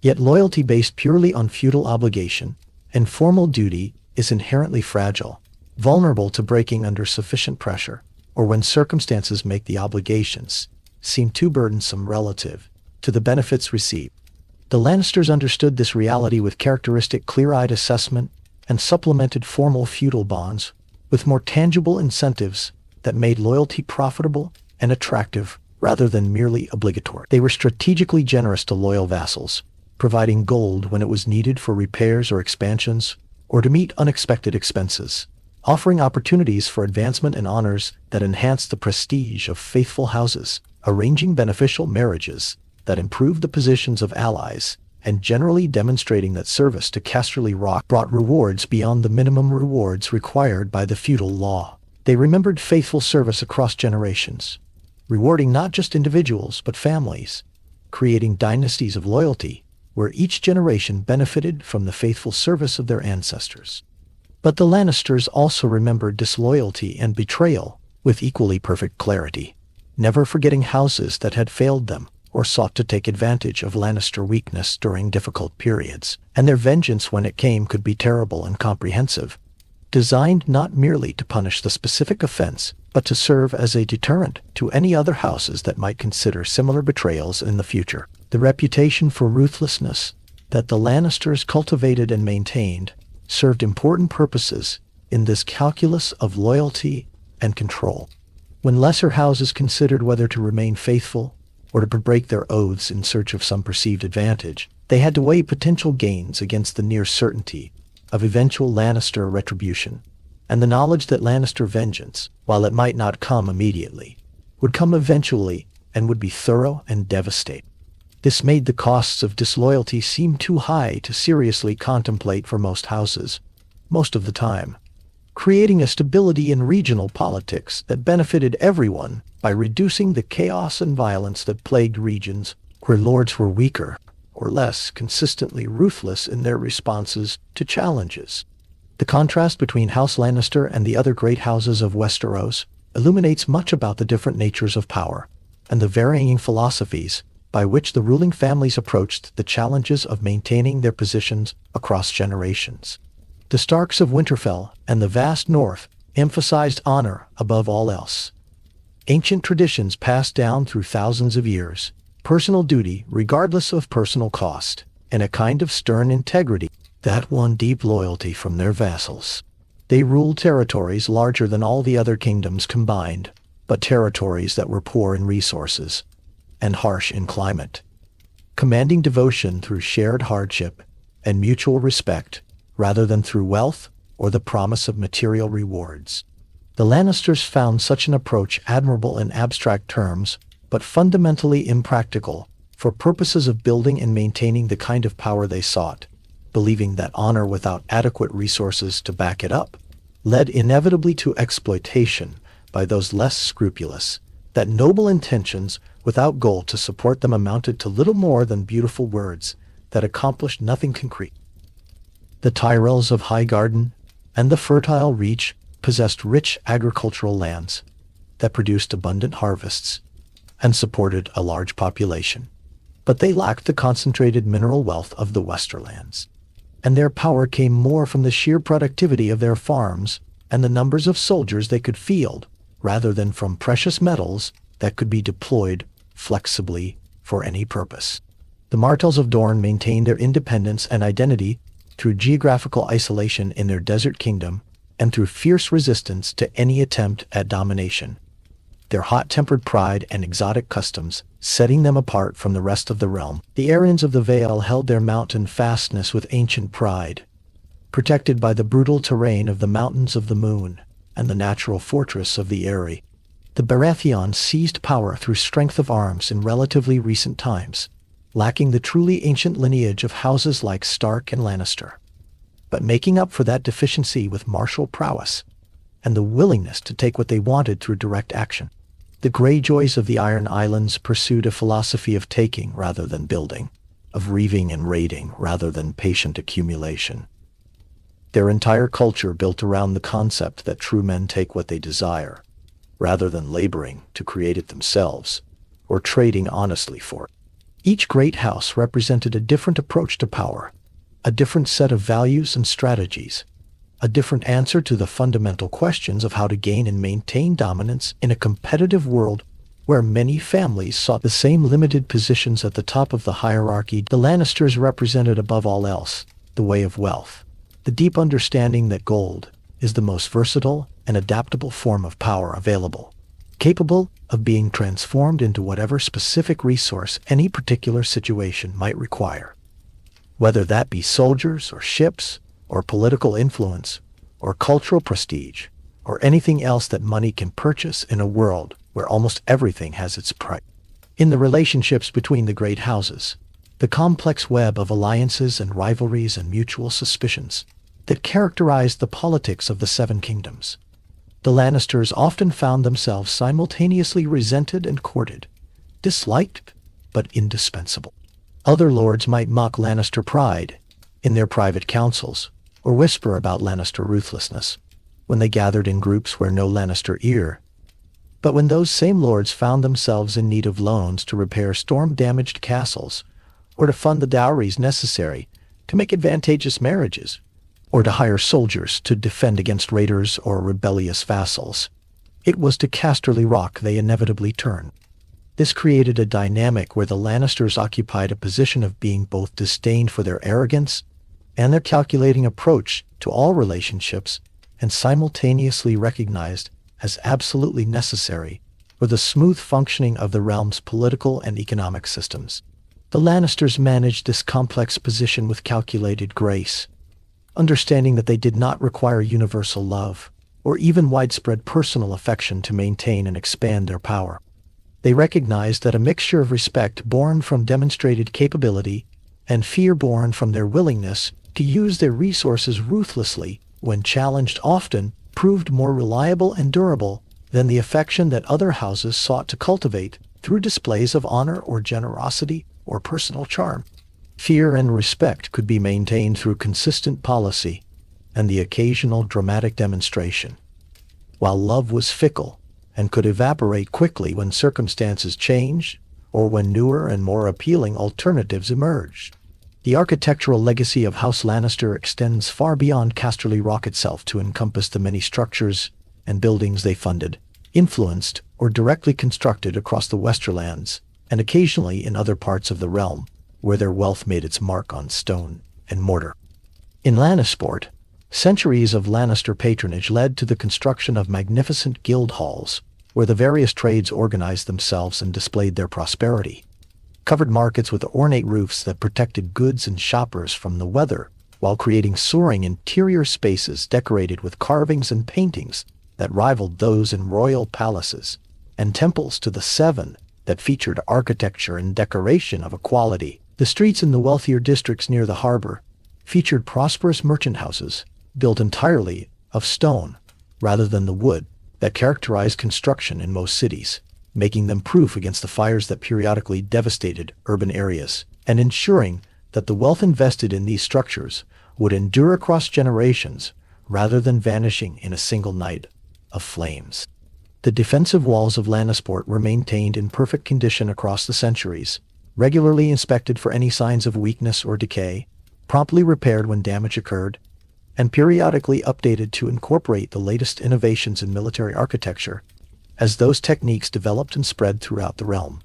S1: Yet loyalty based purely on feudal obligation and formal duty is inherently fragile, vulnerable to breaking under sufficient pressure, or when circumstances make the obligations seem too burdensome relative to the benefits received. The Lannisters understood this reality with characteristic clear-eyed assessment and supplemented formal feudal bonds with more tangible incentives that made loyalty profitable and attractive rather than merely obligatory. They were strategically generous to loyal vassals, providing gold when it was needed for repairs or expansions, or to meet unexpected expenses, offering opportunities for advancement and honors that enhanced the prestige of faithful houses, arranging beneficial marriages that improved the positions of allies, and generally demonstrating that service to Casterly Rock brought rewards beyond the minimum rewards required by the feudal law. They remembered faithful service across generations, rewarding not just individuals but families, creating dynasties of loyalty where each generation benefited from the faithful service of their ancestors. But the Lannisters also remembered disloyalty and betrayal with equally perfect clarity, never forgetting houses that had failed them or sought to take advantage of Lannister weakness during difficult periods, and their vengeance when it came could be terrible and comprehensive, designed not merely to punish the specific offense, but to serve as a deterrent to any other houses that might consider similar betrayals in the future. The reputation for ruthlessness that the Lannisters cultivated and maintained served important purposes in this calculus of loyalty and control. When lesser houses considered whether to remain faithful or to break their oaths in search of some perceived advantage, they had to weigh potential gains against the near certainty of eventual Lannister retribution, and the knowledge that Lannister vengeance, while it might not come immediately, would come eventually and would be thorough and devastating. This made the costs of disloyalty seem too high to seriously contemplate for most houses, most of the time, creating a stability in regional politics that benefited everyone by reducing the chaos and violence that plagued regions where lords were weaker or less consistently ruthless in their responses to challenges. The contrast between House Lannister and the other great houses of Westeros illuminates much about the different natures of power and the varying philosophies by which the ruling families approached the challenges of maintaining their positions across generations. The Starks of Winterfell and the vast North emphasized honor above all else. Ancient traditions passed down through thousands of years, personal duty regardless of personal cost, and a kind of stern integrity that won deep loyalty from their vassals. They ruled territories larger than all the other kingdoms combined, but territories that were poor in resources and harsh in climate, commanding devotion through shared hardship and mutual respect rather than through wealth or the promise of material rewards. The Lannisters found such an approach admirable in abstract terms, but fundamentally impractical for purposes of building and maintaining the kind of power they sought, believing that honor without adequate resources to back it up led inevitably to exploitation by those less scrupulous, that noble intentions without goal to support them amounted to little more than beautiful words that accomplished nothing concrete. The Tyrells of Highgarden and the fertile Reach possessed rich agricultural lands that produced abundant harvests and supported a large population, but they lacked the concentrated mineral wealth of the Westerlands, and their power came more from the sheer productivity of their farms and the numbers of soldiers they could field, rather than from precious metals that could be deployed flexibly for any purpose. The Martells of Dorne maintained their independence and identity through geographical isolation in their desert kingdom and through fierce resistance to any attempt at domination, their hot-tempered pride and exotic customs setting them apart from the rest of the realm. The Arians of the Vale held their mountain fastness with ancient pride, protected by the brutal terrain of the Mountains of the Moon and the natural fortress of the Eyrie. The Baratheon seized power through strength of arms in relatively recent times, lacking the truly ancient lineage of houses like Stark and Lannister, but making up for that deficiency with martial prowess and the willingness to take what they wanted through direct action. The Greyjoys of the Iron Islands pursued a philosophy of taking rather than building, of reaving and raiding rather than patient accumulation. Their entire culture built around the concept that true men take what they desire, rather than laboring to create it themselves, or trading honestly for it. Each great house represented a different approach to power, a different set of values and strategies, a different answer to the fundamental questions of how to gain and maintain dominance in a competitive world where many families sought the same limited positions at the top of the hierarchy. The Lannisters represented above all else the way of wealth, the deep understanding that gold is the most versatile and adaptable form of power available, capable of being transformed into whatever specific resource any particular situation might require. Whether that be soldiers or ships or political influence or cultural prestige or anything else that money can purchase in a world where almost everything has its price. In the relationships between the great houses, the complex web of alliances and rivalries and mutual suspicions that characterized the politics of the Seven Kingdoms, the Lannisters often found themselves simultaneously resented and courted, disliked, but indispensable. Other lords might mock Lannister pride in their private councils, or whisper about Lannister ruthlessness when they gathered in groups where no Lannister ear. But when those same lords found themselves in need of loans to repair storm-damaged castles, or to fund the dowries necessary to make advantageous marriages, or to hire soldiers to defend against raiders or rebellious vassals, it was to Casterly Rock they inevitably turned. This created a dynamic where the Lannisters occupied a position of being both disdained for their arrogance and their calculating approach to all relationships, and simultaneously recognized as absolutely necessary for the smooth functioning of the realm's political and economic systems. The Lannisters managed this complex position with calculated grace, understanding that they did not require universal love or even widespread personal affection to maintain and expand their power. They recognized that a mixture of respect born from demonstrated capability and fear born from their willingness to use their resources ruthlessly when challenged often proved more reliable and durable than the affection that other houses sought to cultivate through displays of honor or generosity or personal charm. Fear and respect could be maintained through consistent policy and the occasional dramatic demonstration, while love was fickle and could evaporate quickly when circumstances changed or when newer and more appealing alternatives emerged. The architectural legacy of House Lannister extends far beyond Casterly Rock itself to encompass the many structures and buildings they funded, influenced, or directly constructed across the Westerlands, and occasionally in other parts of the realm, where their wealth made its mark on stone and mortar. In Lannisport, centuries of Lannister patronage led to the construction of magnificent guild halls, where the various trades organized themselves and displayed their prosperity. Covered markets with ornate roofs that protected goods and shoppers from the weather, while creating soaring interior spaces decorated with carvings and paintings that rivaled those in royal palaces, and temples to the Seven that featured architecture and decoration of a quality. The streets in the wealthier districts near the harbor featured prosperous merchant houses, built entirely of stone rather than the wood that characterized construction in most cities, making them proof against the fires that periodically devastated urban areas, and ensuring that the wealth invested in these structures would endure across generations rather than vanishing in a single night of flames. The defensive walls of Lannisport were maintained in perfect condition across the centuries, regularly inspected for any signs of weakness or decay, promptly repaired when damage occurred, and periodically updated to incorporate the latest innovations in military architecture as those techniques developed and spread throughout the realm.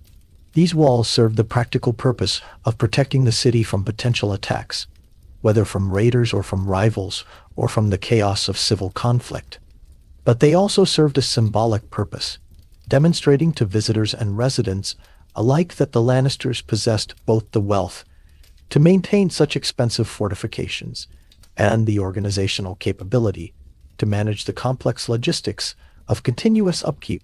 S1: These walls served the practical purpose of protecting the city from potential attacks, whether from raiders or from rivals or from the chaos of civil conflict. But they also served a symbolic purpose, demonstrating to visitors and residents alike that the Lannisters possessed both the wealth to maintain such expensive fortifications and the organizational capability to manage the complex logistics of continuous upkeep.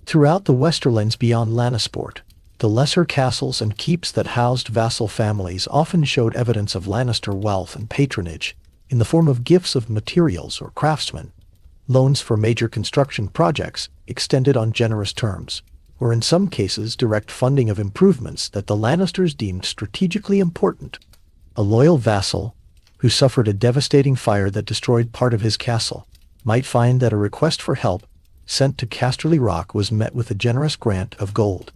S1: Throughout the Westerlands beyond Lannisport, the lesser castles and keeps that housed vassal families often showed evidence of Lannister wealth and patronage in the form of gifts of materials or craftsmen, loans for major construction projects extended on generous terms, or in some cases direct funding of improvements that the Lannisters deemed strategically important. A loyal vassal who suffered a devastating fire that destroyed part of his castle might find that a request for help sent to Casterly Rock was met with a generous grant of gold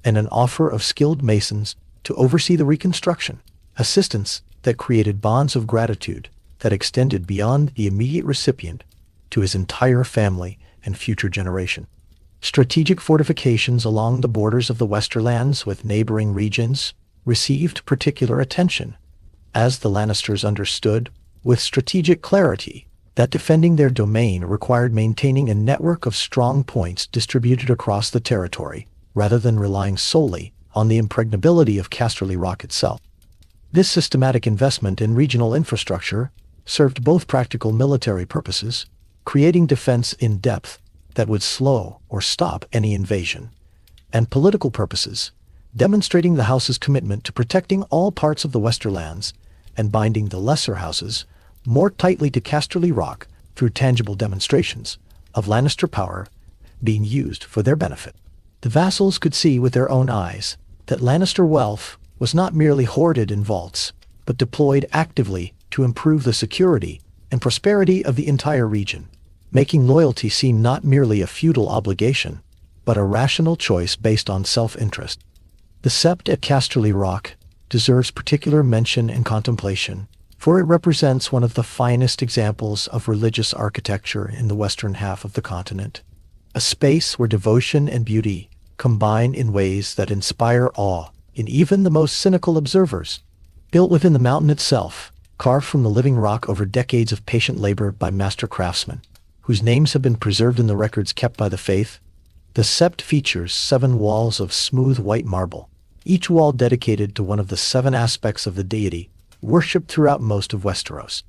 S1: and an offer of skilled masons to oversee the reconstruction, assistance that created bonds of gratitude that extended beyond the immediate recipient to his entire family and future generation. Strategic fortifications along the borders of the Westerlands with neighboring regions received particular attention, as the Lannisters understood, with strategic clarity, that defending their domain required maintaining a network of strong points distributed across the territory, rather than relying solely on the impregnability of Casterly Rock itself. This systematic investment in regional infrastructure served both practical military purposes, creating defense in depth that would slow or stop any invasion, and political purposes, demonstrating the house's commitment to protecting all parts of the Westerlands and binding the lesser houses more tightly to Casterly Rock through tangible demonstrations of Lannister power being used for their benefit. The vassals could see with their own eyes that Lannister wealth was not merely hoarded in vaults, but deployed actively to improve the security and prosperity of the entire region, making loyalty seem not merely a feudal obligation, but a rational choice based on self-interest. The sept at Casterly Rock deserves particular mention and contemplation, for it represents one of the finest examples of religious architecture in the western half of the continent, a space where devotion and beauty combine in ways that inspire awe in even the most cynical observers. Built within the mountain itself, carved from the living rock over decades of patient labor by master craftsmen, whose names have been preserved in the records kept by the faith, the sept features 7 walls of smooth white marble, each wall dedicated to one of the 7 aspects of the deity, worshipped throughout most of Westeros.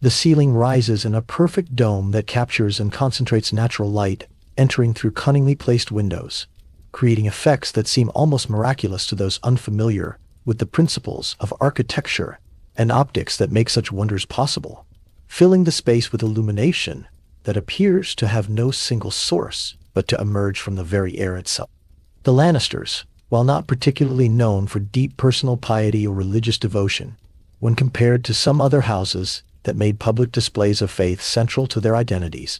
S1: The ceiling rises in a perfect dome that captures and concentrates natural light, entering through cunningly placed windows, creating effects that seem almost miraculous to those unfamiliar with the principles of architecture and optics that make such wonders possible, filling the space with illumination that appears to have no single source but to emerge from the very air itself. The Lannisters, while not particularly known for deep personal piety or religious devotion, when compared to some other houses that made public displays of faith central to their identities,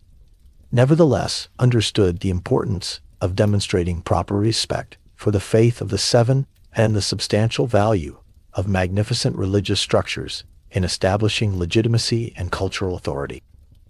S1: nevertheless understood the importance of demonstrating proper respect for the faith of the Seven and the substantial value of magnificent religious structures in establishing legitimacy and cultural authority.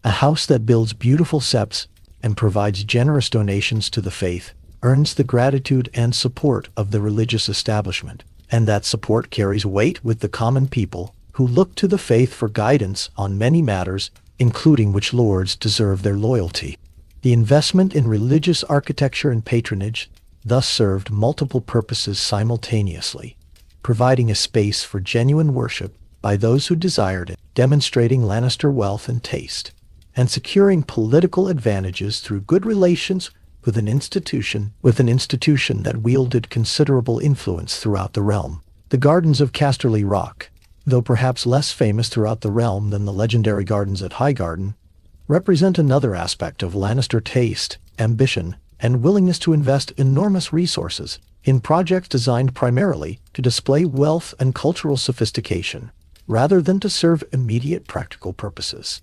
S1: A house that builds beautiful septs and provides generous donations to the faith earns the gratitude and support of the religious establishment, and that support carries weight with the common people who look to the faith for guidance on many matters, including which lords deserve their loyalty. The investment in religious architecture and patronage thus served multiple purposes simultaneously, providing a space for genuine worship by those who desired it, demonstrating Lannister wealth and taste, and securing political advantages through good relations with an institution that wielded considerable influence throughout the realm. The Gardens of Casterly Rock, though perhaps less famous throughout the realm than the legendary gardens at Highgarden, represent another aspect of Lannister taste, ambition, and willingness to invest enormous resources in projects designed primarily to display wealth and cultural sophistication, rather than to serve immediate practical purposes.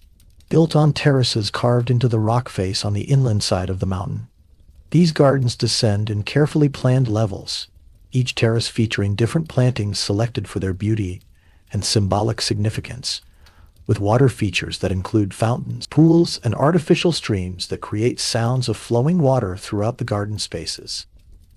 S1: Built on terraces carved into the rock face on the inland side of the mountain, these gardens descend in carefully planned levels, each terrace featuring different plantings selected for their beauty and symbolic significance, with water features that include fountains, pools, and artificial streams that create sounds of flowing water throughout the garden spaces.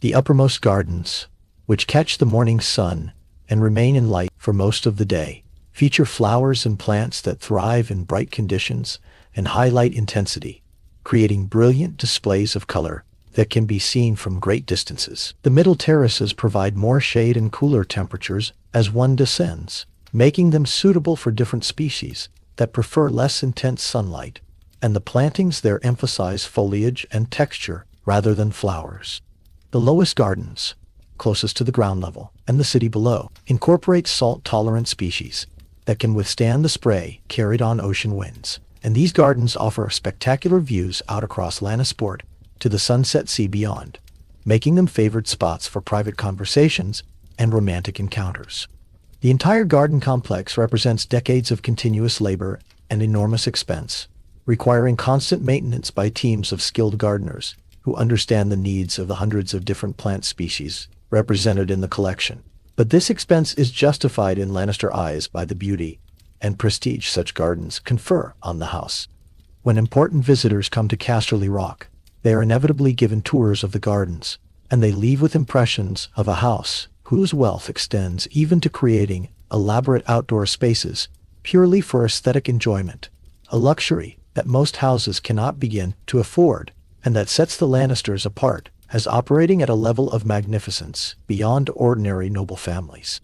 S1: The uppermost gardens, which catch the morning sun and remain in light for most of the day, feature flowers and plants that thrive in bright conditions and highlight intensity, creating brilliant displays of color that can be seen from great distances. The middle terraces provide more shade and cooler temperatures as one descends, making them suitable for different species that prefer less intense sunlight, and the plantings there emphasize foliage and texture rather than flowers. The lowest gardens, closest to the ground level, and the city below, incorporate salt-tolerant species that can withstand the spray carried on ocean winds, and these gardens offer spectacular views out across Lannisport to the Sunset Sea beyond, making them favored spots for private conversations and romantic encounters. The entire garden complex represents decades of continuous labor and enormous expense, requiring constant maintenance by teams of skilled gardeners who understand the needs of the hundreds of different plant species represented in the collection. But this expense is justified in Lannister eyes by the beauty and prestige such gardens confer on the house. When important visitors come to Casterly Rock, they are inevitably given tours of the gardens, and they leave with impressions of a house whose wealth extends even to creating elaborate outdoor spaces purely for aesthetic enjoyment, a luxury that most houses cannot begin to afford, and that sets the Lannisters apart as operating at a level of magnificence beyond ordinary noble families.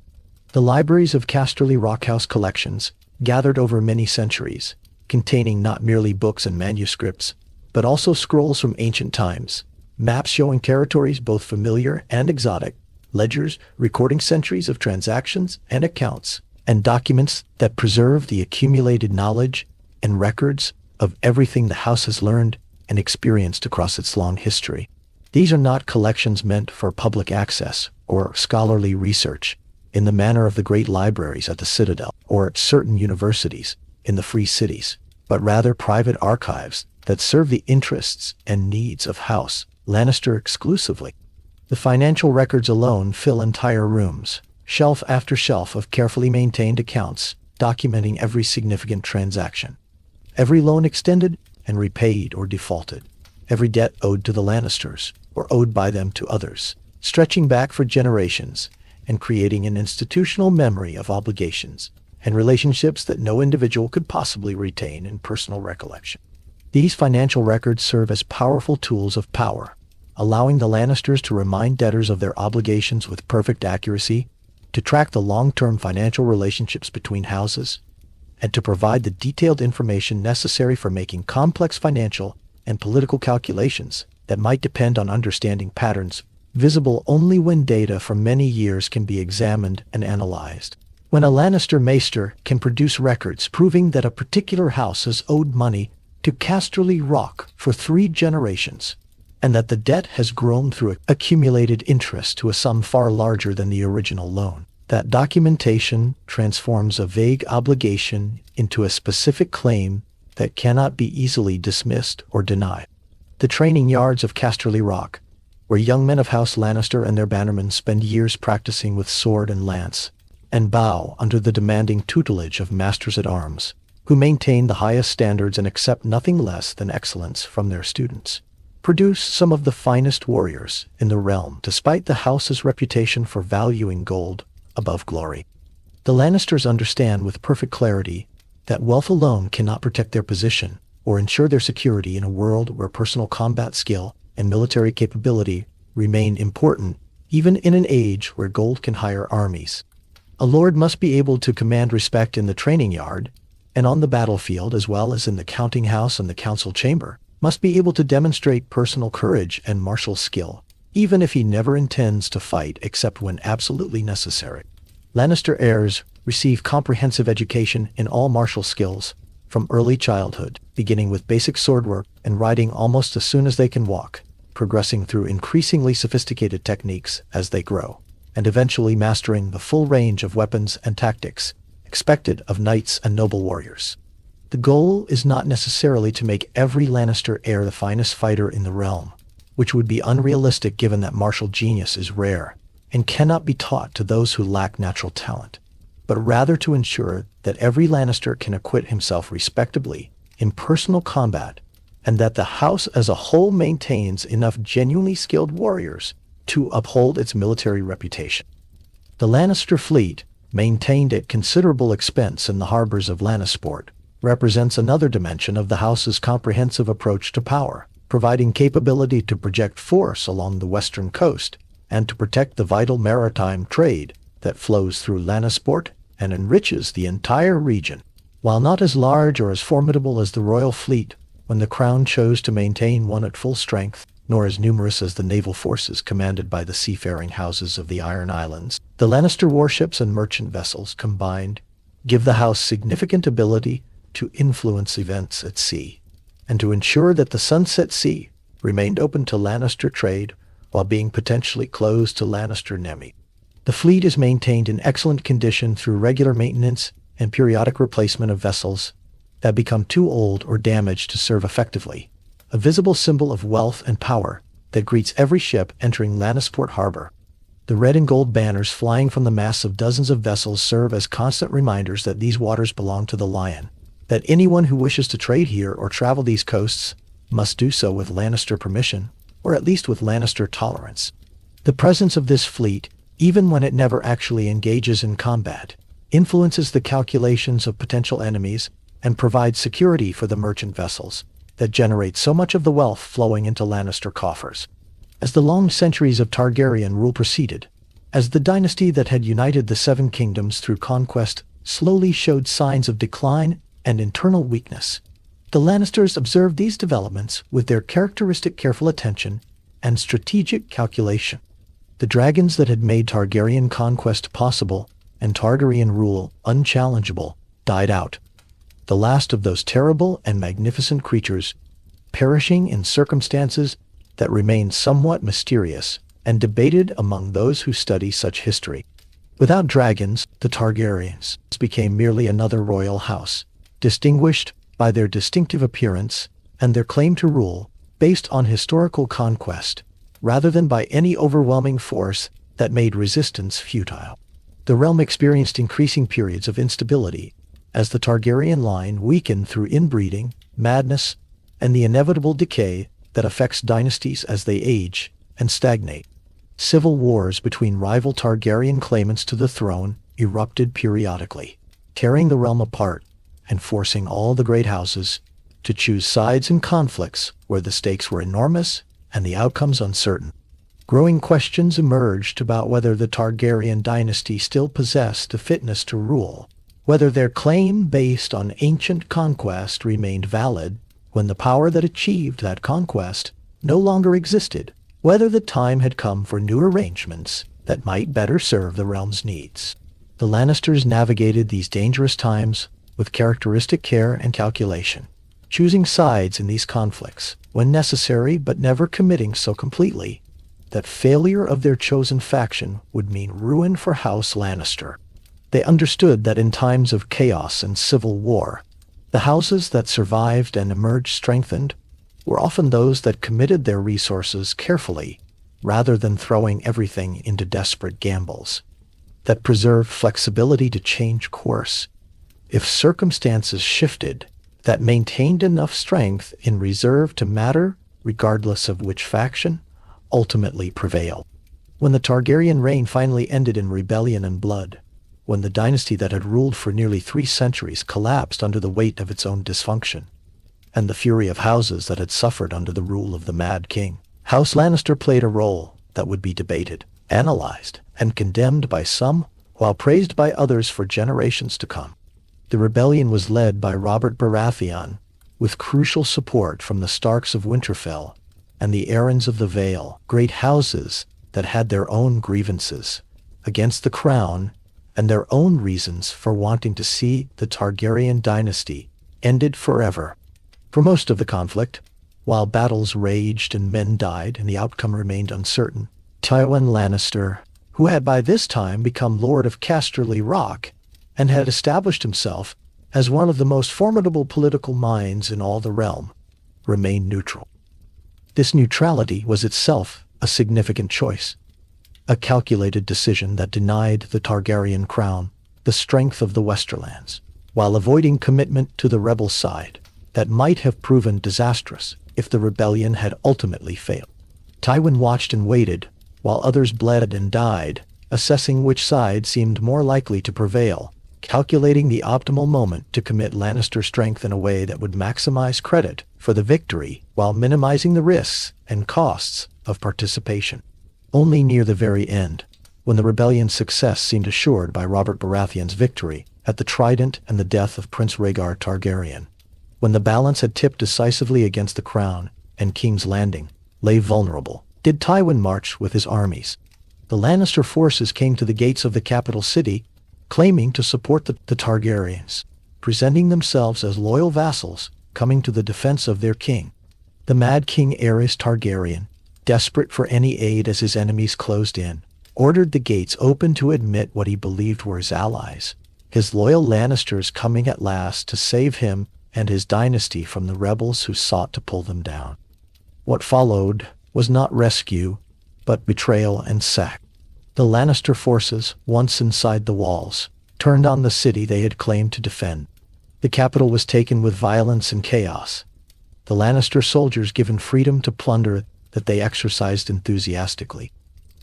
S1: The libraries of Casterly Rock House collections, gathered over many centuries, containing not merely books and manuscripts, but also scrolls from ancient times, maps showing territories both familiar and exotic, ledgers recording centuries of transactions and accounts, and documents that preserve the accumulated knowledge and records of everything the house has learned and experienced across its long history. These are not collections meant for public access or scholarly research in the manner of the great libraries at the Citadel or at certain universities in the Free Cities, but rather private archives that serve the interests and needs of House Lannister exclusively. The financial records alone fill entire rooms, shelf after shelf of carefully maintained accounts documenting every significant transaction, every loan extended and repaid or defaulted, every debt owed to the Lannisters or owed by them to others, stretching back for generations and creating an institutional memory of obligations and relationships that no individual could possibly retain in personal recollection. These financial records serve as powerful tools of power, allowing the Lannisters to remind debtors of their obligations with perfect accuracy, to track the long-term financial relationships between houses, and to provide the detailed information necessary for making complex financial and political calculations that might depend on understanding patterns visible only when data from many years can be examined and analyzed. When a Lannister maester can produce records proving that a particular house has owed money to Casterly Rock for 3 generations, and that the debt has grown through accumulated interest to a sum far larger than the original loan, that documentation transforms a vague obligation into a specific claim that cannot be easily dismissed or denied. The training yards of Casterly Rock, where young men of House Lannister and their bannermen spend years practicing with sword and lance, and bow under the demanding tutelage of masters-at-arms, who maintain the highest standards and accept nothing less than excellence from their students, produce some of the finest warriors in the realm, despite the house's reputation for valuing gold above glory. The Lannisters understand with perfect clarity that wealth alone cannot protect their position or ensure their security in a world where personal combat skill and military capability remain important, even in an age where gold can hire armies. A lord must be able to command respect in the training yard and on the battlefield, as well as in the counting house and the council chamber, must be able to demonstrate personal courage and martial skill, even if he never intends to fight except when absolutely necessary. Lannister heirs receive comprehensive education in all martial skills from early childhood, beginning with basic swordwork and riding almost as soon as they can walk, progressing through increasingly sophisticated techniques as they grow, and eventually mastering the full range of weapons and tactics expected of knights and noble warriors. The goal is not necessarily to make every Lannister heir the finest fighter in the realm, which would be unrealistic given that martial genius is rare and cannot be taught to those who lack natural talent, but rather to ensure that every Lannister can acquit himself respectably in personal combat, and that the house as a whole maintains enough genuinely skilled warriors to uphold its military reputation. The Lannister fleet, maintained at considerable expense in the harbors of Lannisport, represents another dimension of the house's comprehensive approach to power, providing capability to project force along the western coast and to protect the vital maritime trade that flows through Lannisport and enriches the entire region. While not as large or as formidable as the royal fleet when the crown chose to maintain one at full strength, nor as numerous as the naval forces commanded by the seafaring houses of the Iron Islands, the Lannister warships and merchant vessels combined give the house significant ability to influence events at sea, and to ensure that the Sunset Sea remained open to Lannister trade while being potentially closed to Lannister enemy. The fleet is maintained in excellent condition through regular maintenance and periodic replacement of vessels that become too old or damaged to serve effectively, a visible symbol of wealth and power that greets every ship entering Lannisport harbor. The red and gold banners flying from the masts of dozens of vessels serve as constant reminders that these waters belong to the Lion, that anyone who wishes to trade here or travel these coasts must do so with Lannister permission, or at least with Lannister tolerance. The presence of this fleet, even when it never actually engages in combat, influences the calculations of potential enemies and provides security for the merchant vessels that generate so much of the wealth flowing into Lannister coffers. As the long centuries of Targaryen rule proceeded, as the dynasty that had united the Seven Kingdoms through conquest slowly showed signs of decline and internal weakness, the Lannisters observed these developments with their characteristic careful attention and strategic calculation. The dragons that had made Targaryen conquest possible and Targaryen rule unchallengeable died out, the last of those terrible and magnificent creatures perishing in circumstances that remain somewhat mysterious and debated among those who study such history. Without dragons, the Targaryens became merely another royal house, distinguished by their distinctive appearance and their claim to rule based on historical conquest, rather than by any overwhelming force that made resistance futile. The realm experienced increasing periods of instability as the Targaryen line weakened through inbreeding, madness, and the inevitable decay that affects dynasties as they age and stagnate. Civil wars between rival Targaryen claimants to the throne erupted periodically, tearing the realm apart and forcing all the great houses to choose sides in conflicts where the stakes were enormous and the outcomes uncertain. Growing questions emerged about whether the Targaryen dynasty still possessed the fitness to rule, whether their claim based on ancient conquest remained valid when the power that achieved that conquest no longer existed, whether the time had come for new arrangements that might better serve the realm's needs. The Lannisters navigated these dangerous times with characteristic care and calculation, choosing sides in these conflicts when necessary but never committing so completely that failure of their chosen faction would mean ruin for House Lannister. They understood that in times of chaos and civil war, the houses that survived and emerged strengthened were often those that committed their resources carefully rather than throwing everything into desperate gambles, that preserved flexibility to change course if circumstances shifted, that maintained enough strength in reserve to matter regardless of which faction ultimately prevailed. When the Targaryen reign finally ended in rebellion and blood, when the dynasty that had ruled for nearly 3 centuries collapsed under the weight of its own dysfunction, and the fury of houses that had suffered under the rule of the Mad King, House Lannister played a role that would be debated, analyzed, and condemned by some, while praised by others for generations to come. The rebellion was led by Robert Baratheon, with crucial support from the Starks of Winterfell and the Arryns of the Vale, great houses that had their own grievances against the crown and their own reasons for wanting to see the Targaryen dynasty ended forever. For most of the conflict, while battles raged and men died and the outcome remained uncertain, Tywin Lannister, who had by this time become Lord of Casterly Rock and had established himself as one of the most formidable political minds in all the realm, remained neutral. This neutrality was itself a significant choice, a calculated decision that denied the Targaryen crown the strength of the Westerlands, while avoiding commitment to the rebel side that might have proven disastrous if the rebellion had ultimately failed. Tywin watched and waited while others bled and died, assessing which side seemed more likely to prevail, calculating the optimal moment to commit Lannister strength in a way that would maximize credit for the victory while minimizing the risks and costs of participation. Only near the very end, when the rebellion's success seemed assured by Robert Baratheon's victory at the Trident and the death of Prince Rhaegar Targaryen, when the balance had tipped decisively against the crown and King's Landing lay vulnerable, did Tywin march with his armies. The Lannister forces came to the gates of the capital city, claiming to support the Targaryens, presenting themselves as loyal vassals coming to the defense of their king. The Mad King Aerys Targaryen, desperate for any aid as his enemies closed in, ordered the gates open to admit what he believed were his allies, his loyal Lannisters coming at last to save him and his dynasty from the rebels who sought to pull them down. What followed was not rescue, but betrayal and sack. The Lannister forces, once inside the walls, turned on the city they had claimed to defend. The capital was taken with violence and chaos, the Lannister soldiers given freedom to plunder that they exercised enthusiastically.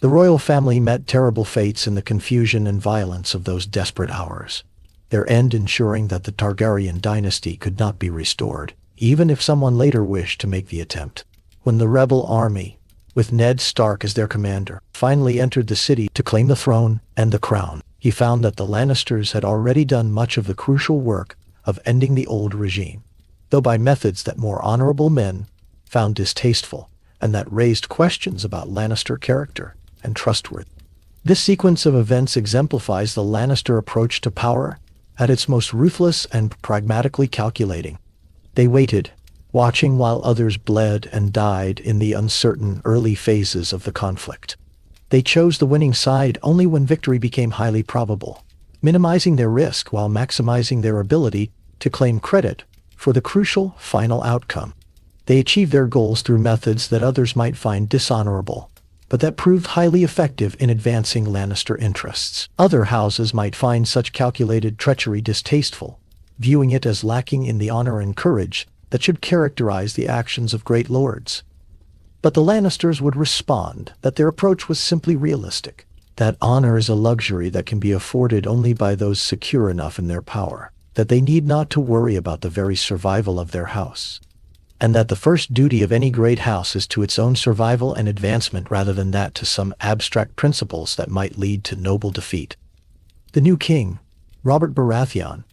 S1: The royal family met terrible fates in the confusion and violence of those desperate hours, their end ensuring that the Targaryen dynasty could not be restored, even if someone later wished to make the attempt. When the rebel army, with Ned Stark as their commander, finally entered the city to claim the throne and the crown, he found that the Lannisters had already done much of the crucial work of ending the old regime, though by methods that more honorable men found distasteful and that raised questions about Lannister character and trustworthiness. This sequence of events exemplifies the Lannister approach to power at its most ruthless and pragmatically calculating. They waited, watching while others bled and died in the uncertain early phases of the conflict. They chose the winning side only when victory became highly probable, minimizing their risk while maximizing their ability to claim credit for the crucial final outcome. They achieved their goals through methods that others might find dishonorable, but that proved highly effective in advancing Lannister interests. Other houses might find such calculated treachery distasteful, viewing it as lacking in the honor and courage that should characterize the actions of great lords. But the Lannisters would respond that their approach was simply realistic, that honor is a luxury that can be afforded only by those secure enough in their power, that they need not to worry about the very survival of their house, and that the first duty of any great house is to its own survival and advancement rather than that to some abstract principles that might lead to noble defeat. The new king, Robert Baratheon,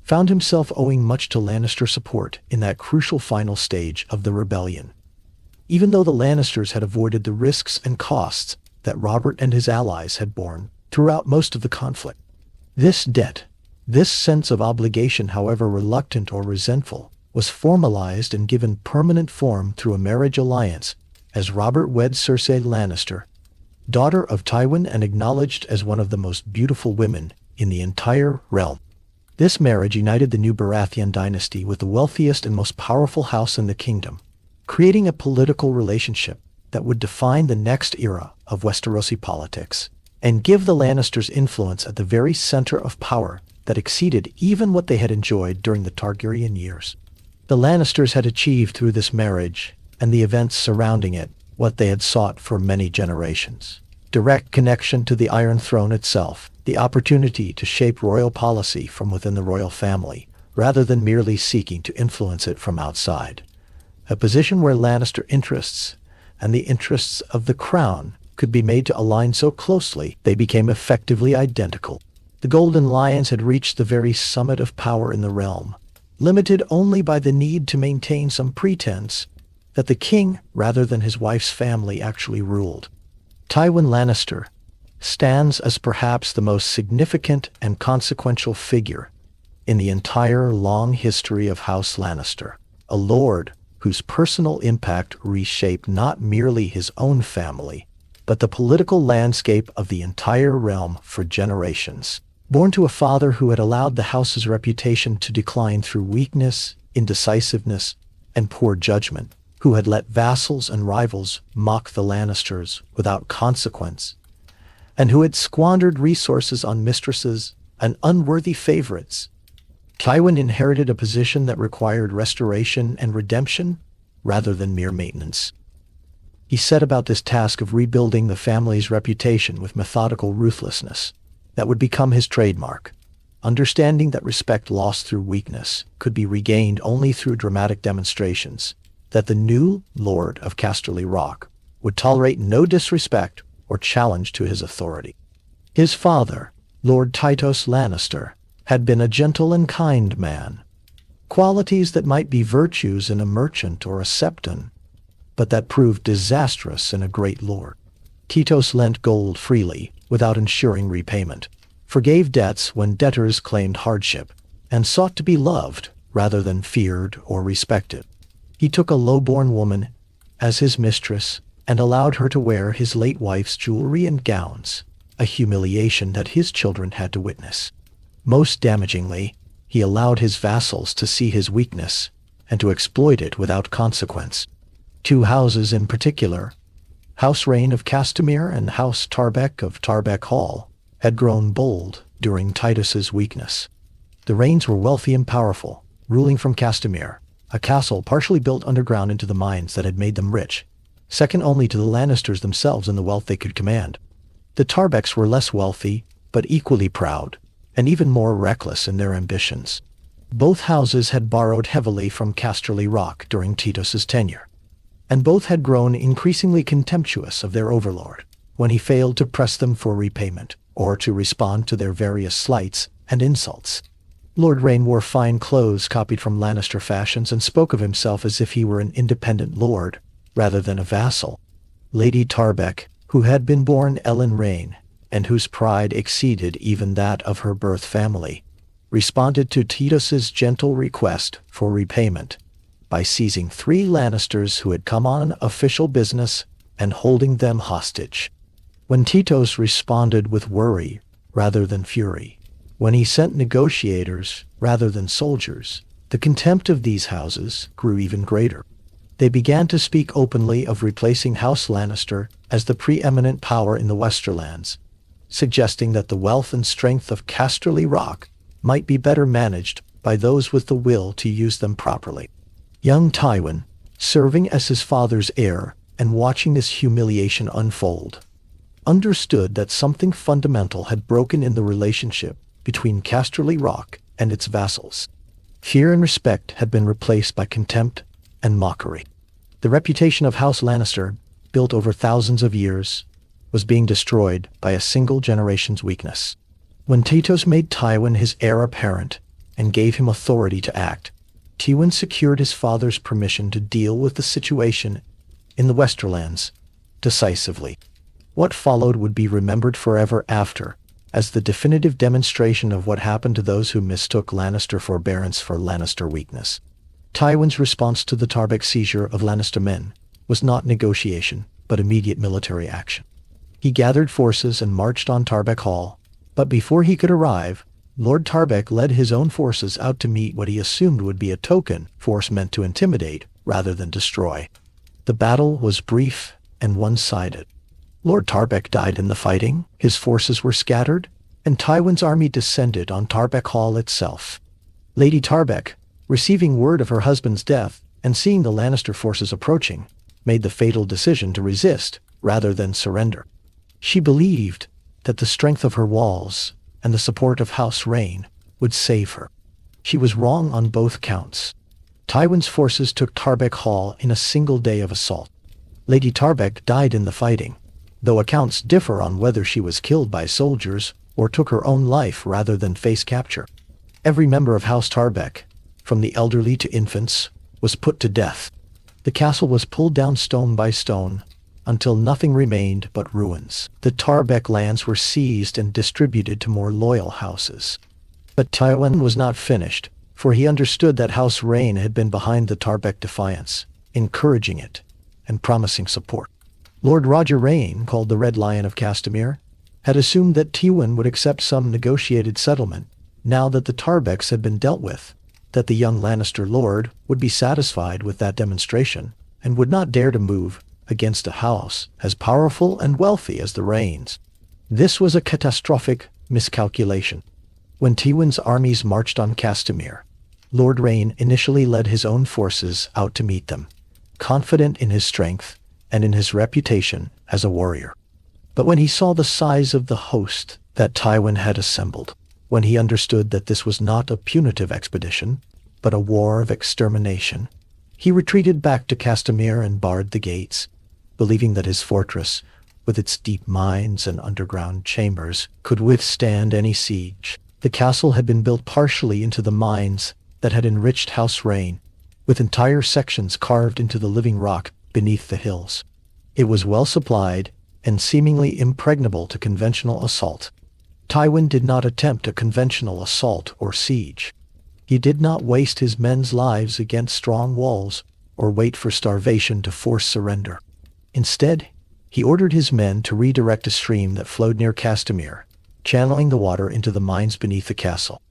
S1: found himself owing much to Lannister support in that crucial final stage of the rebellion. even though the Lannisters had avoided the risks and costs that Robert and his allies had borne throughout most of the conflict. This debt, this sense of obligation, however reluctant or resentful, was formalized and given permanent form through a marriage alliance as Robert wed Cersei Lannister, daughter of Tywin and acknowledged as one of the most beautiful women in the entire realm. This marriage united the new Baratheon dynasty with the wealthiest and most powerful house in the kingdom, creating a political relationship that would define the next era of Westerosi politics and give the Lannisters influence at the very center of power that exceeded even what they had enjoyed during the Targaryen years. The Lannisters had achieved through this marriage and the events surrounding it what they had sought for many generations: direct connection to the Iron Throne itself, the opportunity to shape royal policy from within the royal family, rather than merely seeking to influence it from outside. A position where Lannister interests and the interests of the crown could be made to align so closely they became effectively identical. The Golden Lions had reached the very summit of power in the realm, limited only by the need to maintain some pretense that the king, rather than his wife's family, actually ruled. Tywin Lannister stands as perhaps the most significant and consequential figure in the entire long history of House Lannister, a lord whose personal impact reshaped not merely his own family, but the political landscape of the entire realm for generations. Born to a father who had allowed the house's reputation to decline through weakness, indecisiveness, and poor judgment, who had let vassals and rivals mock the Lannisters without consequence, and who had squandered resources on mistresses and unworthy favorites, Tywin inherited a position that required restoration and redemption rather than mere maintenance. He set about this task of rebuilding the family's reputation with methodical ruthlessness that would become his trademark, understanding that respect lost through weakness could be regained only through dramatic demonstrations, that the new Lord of Casterly Rock would tolerate no disrespect or challenge to his authority. His father, Lord Tytos Lannister, had been a gentle and kind man, qualities that might be virtues in a merchant or a septon, but that proved disastrous in a great lord. Tytos lent gold freely without ensuring repayment, forgave debts when debtors claimed hardship, and sought to be loved rather than feared or respected. He took a low-born woman as his mistress and allowed her to wear his late wife's jewelry and gowns, a humiliation that his children had to witness. Most damagingly, he allowed his vassals to see his weakness and to exploit it without consequence. Two houses in particular, House Rain of Castamere and House Tarbeck of Tarbeck Hall, had grown bold during Tytus's weakness. The Rains were wealthy and powerful, ruling from Castamere, a castle partially built underground into the mines that had made them rich, second only to the Lannisters themselves in the wealth they could command. The Tarbecks were less wealthy, but equally proud, and even more reckless in their ambitions. Both houses had borrowed heavily from Casterly Rock during Tytus's tenure, and both had grown increasingly contemptuous of their overlord when he failed to press them for repayment or to respond to their various slights and insults. Lord Rain wore fine clothes copied from Lannister fashions and spoke of himself as if he were an independent lord rather than a vassal. Lady Tarbeck, who had been born Ellen Rain and whose pride exceeded even that of her birth family, responded to Tytus's gentle request for repayment by seizing 3 Lannisters who had come on official business and holding them hostage. When Tytos responded with worry rather than fury, when he sent negotiators rather than soldiers, the contempt of these houses grew even greater. They began to speak openly of replacing House Lannister as the preeminent power in the Westerlands, suggesting that the wealth and strength of Casterly Rock might be better managed by those with the will to use them properly. Young Tywin, serving as his father's heir and watching this humiliation unfold, understood that something fundamental had broken in the relationship between Casterly Rock and its vassals. Fear and respect had been replaced by contempt and mockery. The reputation of House Lannister, built over thousands of years, was being destroyed by a single generation's weakness. When Tytos made Tywin his heir apparent and gave him authority to act, Tywin secured his father's permission to deal with the situation in the Westerlands, decisively. What followed would be remembered forever after, as the definitive demonstration of what happened to those who mistook Lannister forbearance for Lannister weakness. Tywin's response to the Tarbeck seizure of Lannister men was not negotiation, but immediate military action. He gathered forces and marched on Tarbeck Hall, but before he could arrive, Lord Tarbeck led his own forces out to meet what he assumed would be a token force meant to intimidate rather than destroy. The battle was brief and one-sided. Lord Tarbeck died in the fighting, his forces were scattered, and Tywin's army descended on Tarbeck Hall itself. Lady Tarbeck, receiving word of her husband's death and seeing the Lannister forces approaching, made the fatal decision to resist rather than surrender. She believed that the strength of her walls and the support of House Rain would save her. She was wrong on both counts. Tywin's forces took Tarbeck Hall in a single day of assault. Lady Tarbeck died in the fighting, though accounts differ on whether she was killed by soldiers or took her own life rather than face capture. Every member of House Tarbeck, from the elderly to infants, was put to death. The castle was pulled down stone by stone, until nothing remained but ruins. The Tarbeck lands were seized and distributed to more loyal houses. But Tywin was not finished, for he understood that House Rain had been behind the Tarbeck defiance, encouraging it, and promising support. Lord Roger Rain, called the Red Lion of Castamere, had assumed that Tywin would accept some negotiated settlement, now that the Tarbecks had been dealt with, that the young Lannister lord would be satisfied with that demonstration, and would not dare to move against a house as powerful and wealthy as the Rains. This was a catastrophic miscalculation. When Tywin's armies marched on Castamere, Lord Rain initially led his own forces out to meet them, confident in his strength and in his reputation as a warrior. But when he saw the size of the host that Tywin had assembled, when he understood that this was not a punitive expedition, but a war of extermination, he retreated back to Castamere and barred the gates, believing that his fortress, with its deep mines and underground chambers, could withstand any siege. The castle had been built partially into the mines that had enriched House Rain, with entire sections carved into the living rock beneath the hills. It was well supplied and seemingly impregnable to conventional assault. Tywin did not attempt a conventional assault or siege. He did not waste his men's lives against strong walls or wait for starvation to force surrender. Instead, he ordered his men to redirect a stream that flowed near Castamere, channeling the water into the mines beneath the castle.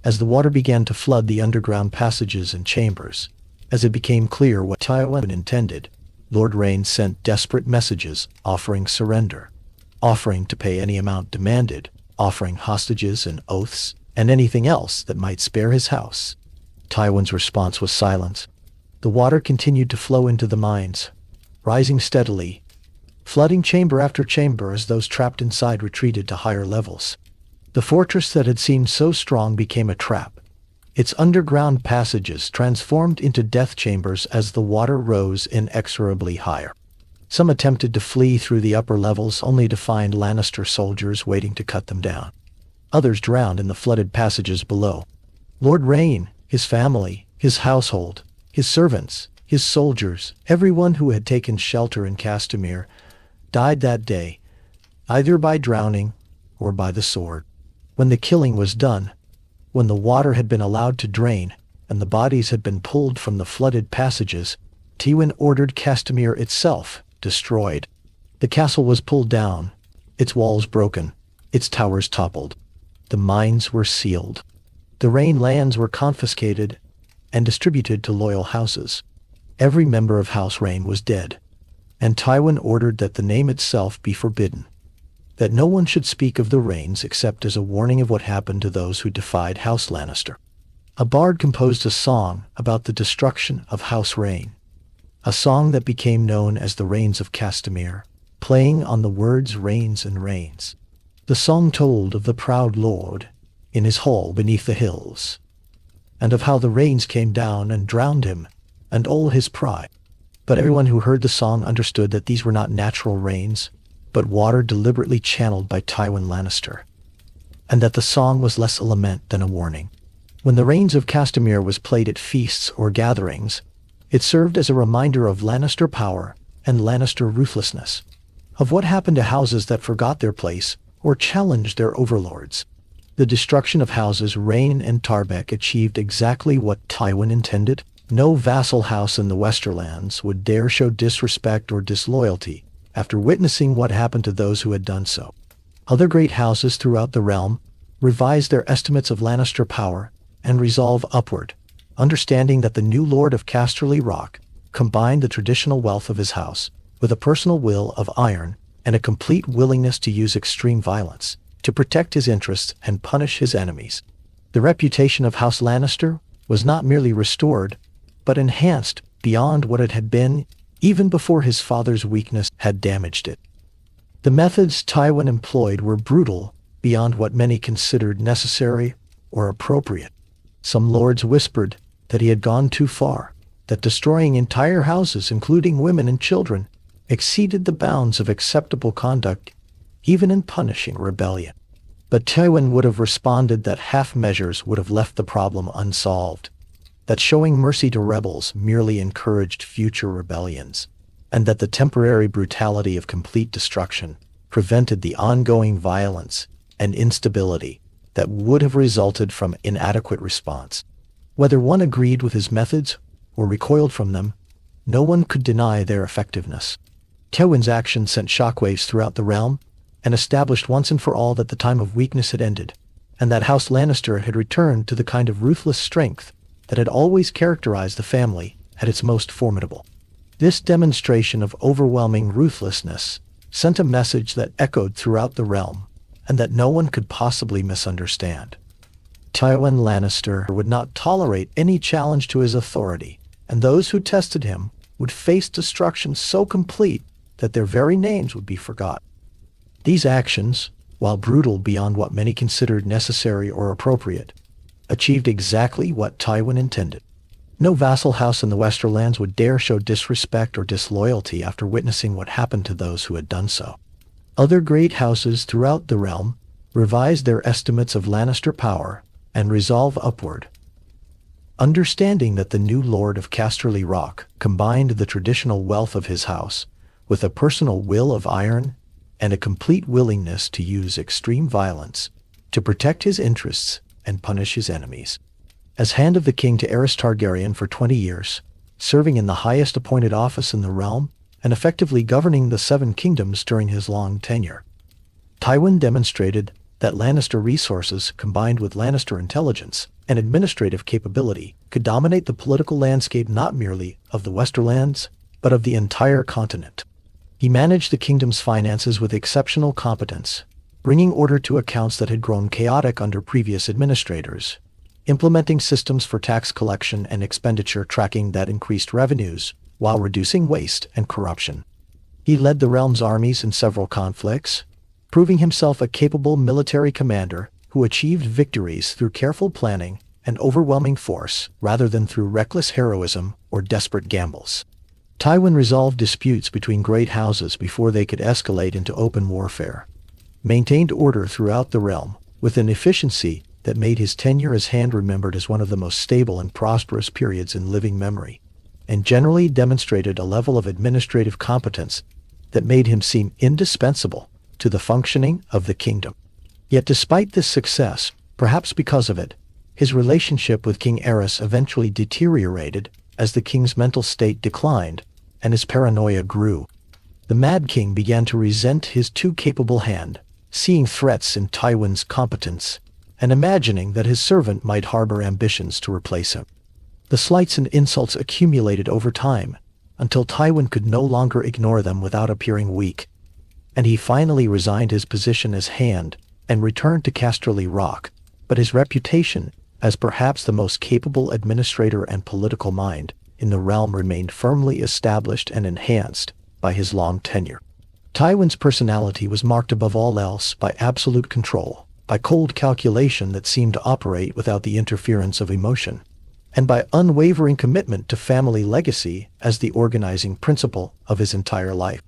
S1: As the water began to flood the underground passages and chambers, as it became clear what Tywin intended, Lord Rain sent desperate messages offering surrender, offering to pay any amount demanded, offering hostages and oaths, and anything else that might spare his house. Tywin's response was silence. The water continued to flow into the mines, rising steadily, flooding chamber after chamber as those trapped inside retreated to higher levels. The fortress that had seemed so strong became a trap. Its underground passages transformed into death chambers as the water rose inexorably higher. Some attempted to flee through the upper levels only to find Lannister soldiers waiting to cut them down. Others drowned in the flooded passages below. Lord Rain, his family, his household, his servants, his soldiers, everyone who had taken shelter in Castamere, died that day, either by drowning or by the sword. When the killing was done, when the water had been allowed to drain, and the bodies had been pulled from the flooded passages, Tywin ordered Castamere itself destroyed. The castle was pulled down, its walls broken, its towers toppled. The mines were sealed. The Rain lands were confiscated and distributed to loyal houses. Every member of House Rain was dead, and Tywin ordered that the name itself be forbidden, that no one should speak of the Rains except as a warning of what happened to those who defied House Lannister. A bard composed a song about the destruction of House Rain, a song that became known as the Rains of Castamere, playing on the words Rains and Rains. The song told of the proud lord in his hall beneath the hills, and of how the Rains came down and drowned him and all his pride. But everyone who heard the song understood that these were not natural rains, but water deliberately channeled by Tywin Lannister, and that the song was less a lament than a warning. When the Rains of Castamere was played at feasts or gatherings, it served as a reminder of Lannister power and Lannister ruthlessness. Of what happened to houses that forgot their place or challenged their overlords. The destruction of houses Rain and Tarbeck achieved exactly what Tywin intended. No vassal house in the Westerlands would dare show disrespect or disloyalty after witnessing what happened to those who had done so. Other great houses throughout the realm revised their estimates of Lannister power and resolve upward, understanding that the new Lord of Casterly Rock combined the traditional wealth of his house with a personal will of iron and a complete willingness to use extreme violence to protect his interests and punish his enemies. The reputation of House Lannister was not merely restored, but enhanced beyond what it had been even before his father's weakness had damaged it. The methods Tywin employed were brutal beyond what many considered necessary or appropriate. Some lords whispered that he had gone too far, that destroying entire houses, including women and children, exceeded the bounds of acceptable conduct, even in punishing rebellion. But Tywin would have responded that half measures would have left the problem unsolved, that showing mercy to rebels merely encouraged future rebellions, and that the temporary brutality of complete destruction prevented the ongoing violence and instability that would have resulted from inadequate response. Whether one agreed with his methods or recoiled from them, no one could deny their effectiveness. Tywin's actions sent shockwaves throughout the realm and established once and for all that the time of weakness had ended, and that House Lannister had returned to the kind of ruthless strength that had always characterized the family at its most formidable. This demonstration of overwhelming ruthlessness sent a message that echoed throughout the realm and that no one could possibly misunderstand. Tywin Lannister would not tolerate any challenge to his authority, and those who tested him would face destruction so complete that their very names would be forgotten. These actions, while brutal beyond what many considered necessary or appropriate, achieved exactly what Tywin intended. No vassal house in the Westerlands would dare show disrespect or disloyalty after witnessing what happened to those who had done so. Other great houses throughout the realm revised their estimates of Lannister power and resolve upward, understanding that the new Lord of Casterly Rock combined the traditional wealth of his house with a personal will of iron and a complete willingness to use extreme violence to protect his interests and punish his enemies. As Hand of the King to Aerys Targaryen for 20 years, serving in the highest appointed office in the realm and effectively governing the Seven Kingdoms during his long tenure, Tywin demonstrated that Lannister resources combined with Lannister intelligence and administrative capability could dominate the political landscape not merely of the Westerlands, but of the entire continent. He managed the kingdom's finances with exceptional competence, bringing order to accounts that had grown chaotic under previous administrators, implementing systems for tax collection and expenditure tracking that increased revenues while reducing waste and corruption. He led the realm's armies in several conflicts, proving himself a capable military commander who achieved victories through careful planning and overwhelming force rather than through reckless heroism or desperate gambles. Tywin resolved disputes between great houses before they could escalate into open warfare, maintained order throughout the realm with an efficiency that made his tenure as Hand remembered as one of the most stable and prosperous periods in living memory, and generally demonstrated a level of administrative competence that made him seem indispensable to the functioning of the kingdom. Yet despite this success, perhaps because of it, his relationship with King Aerys eventually deteriorated as the king's mental state declined and his paranoia grew. The Mad King began to resent his too capable Hand, seeing threats in Tywin's competence and imagining that his servant might harbor ambitions to replace him. The slights and insults accumulated over time until Tywin could no longer ignore them without appearing weak, and he finally resigned his position as Hand and returned to Casterly Rock, but his reputation as perhaps the most capable administrator and political mind in the realm remained firmly established and enhanced by his long tenure. Tywin's personality was marked above all else by absolute control, by cold calculation that seemed to operate without the interference of emotion, and by unwavering commitment to family legacy as the organizing principle of his entire life.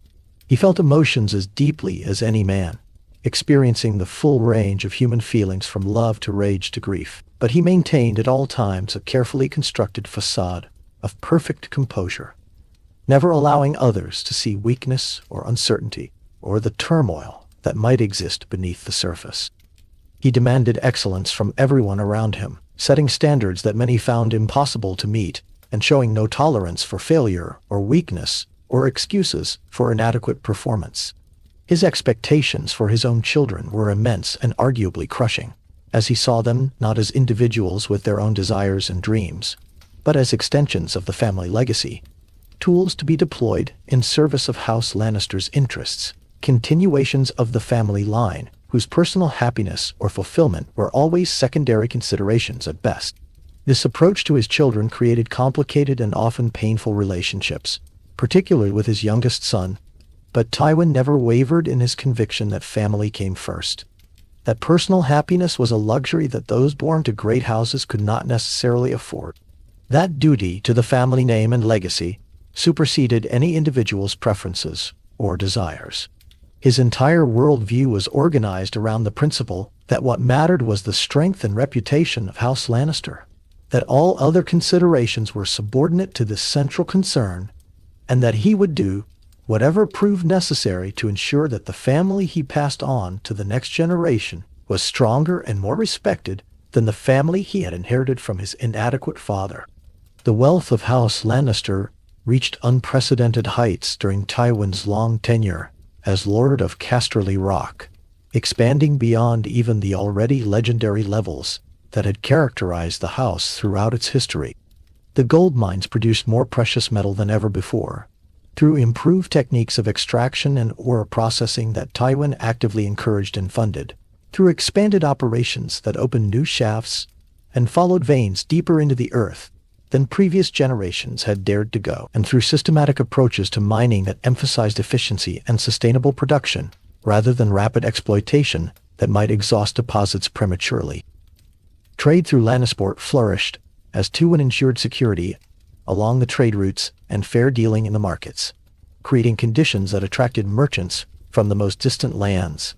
S1: He felt emotions as deeply as any man, experiencing the full range of human feelings from love to rage to grief, but he maintained at all times a carefully constructed facade of perfect composure. never allowing others to see weakness or uncertainty or the turmoil that might exist beneath the surface. He demanded excellence from everyone around him, setting standards that many found impossible to meet, and showing no tolerance for failure or weakness or excuses for inadequate performance. His expectations for his own children were immense and arguably crushing, as he saw them not as individuals with their own desires and dreams, but as extensions of the family legacy, tools to be deployed in service of House Lannister's interests, continuations of the family line, whose personal happiness or fulfillment were always secondary considerations at best. This approach to his children created complicated and often painful relationships, particularly with his youngest son, but Tywin never wavered in his conviction that family came first. That personal happiness was a luxury that those born to great houses could not necessarily afford. That duty to the family name and legacy superseded any individual's preferences or desires. His entire worldview was organized around the principle that what mattered was the strength and reputation of House Lannister, that all other considerations were subordinate to this central concern, and that he would do whatever proved necessary to ensure that the family he passed on to the next generation was stronger and more respected than the family he had inherited from his inadequate father. The wealth of House Lannister reached unprecedented heights during Tywin's long tenure as Lord of Casterly Rock, expanding beyond even the already legendary levels that had characterized the house throughout its history. The gold mines produced more precious metal than ever before, through improved techniques of extraction and ore processing that Tywin actively encouraged and funded, through expanded operations that opened new shafts and followed veins deeper into the earth than previous generations had dared to go, and through systematic approaches to mining that emphasized efficiency and sustainable production, rather than rapid exploitation that might exhaust deposits prematurely. Trade through Lannisport flourished, as Tywin ensured security along the trade routes and fair dealing in the markets, creating conditions that attracted merchants from the most distant lands,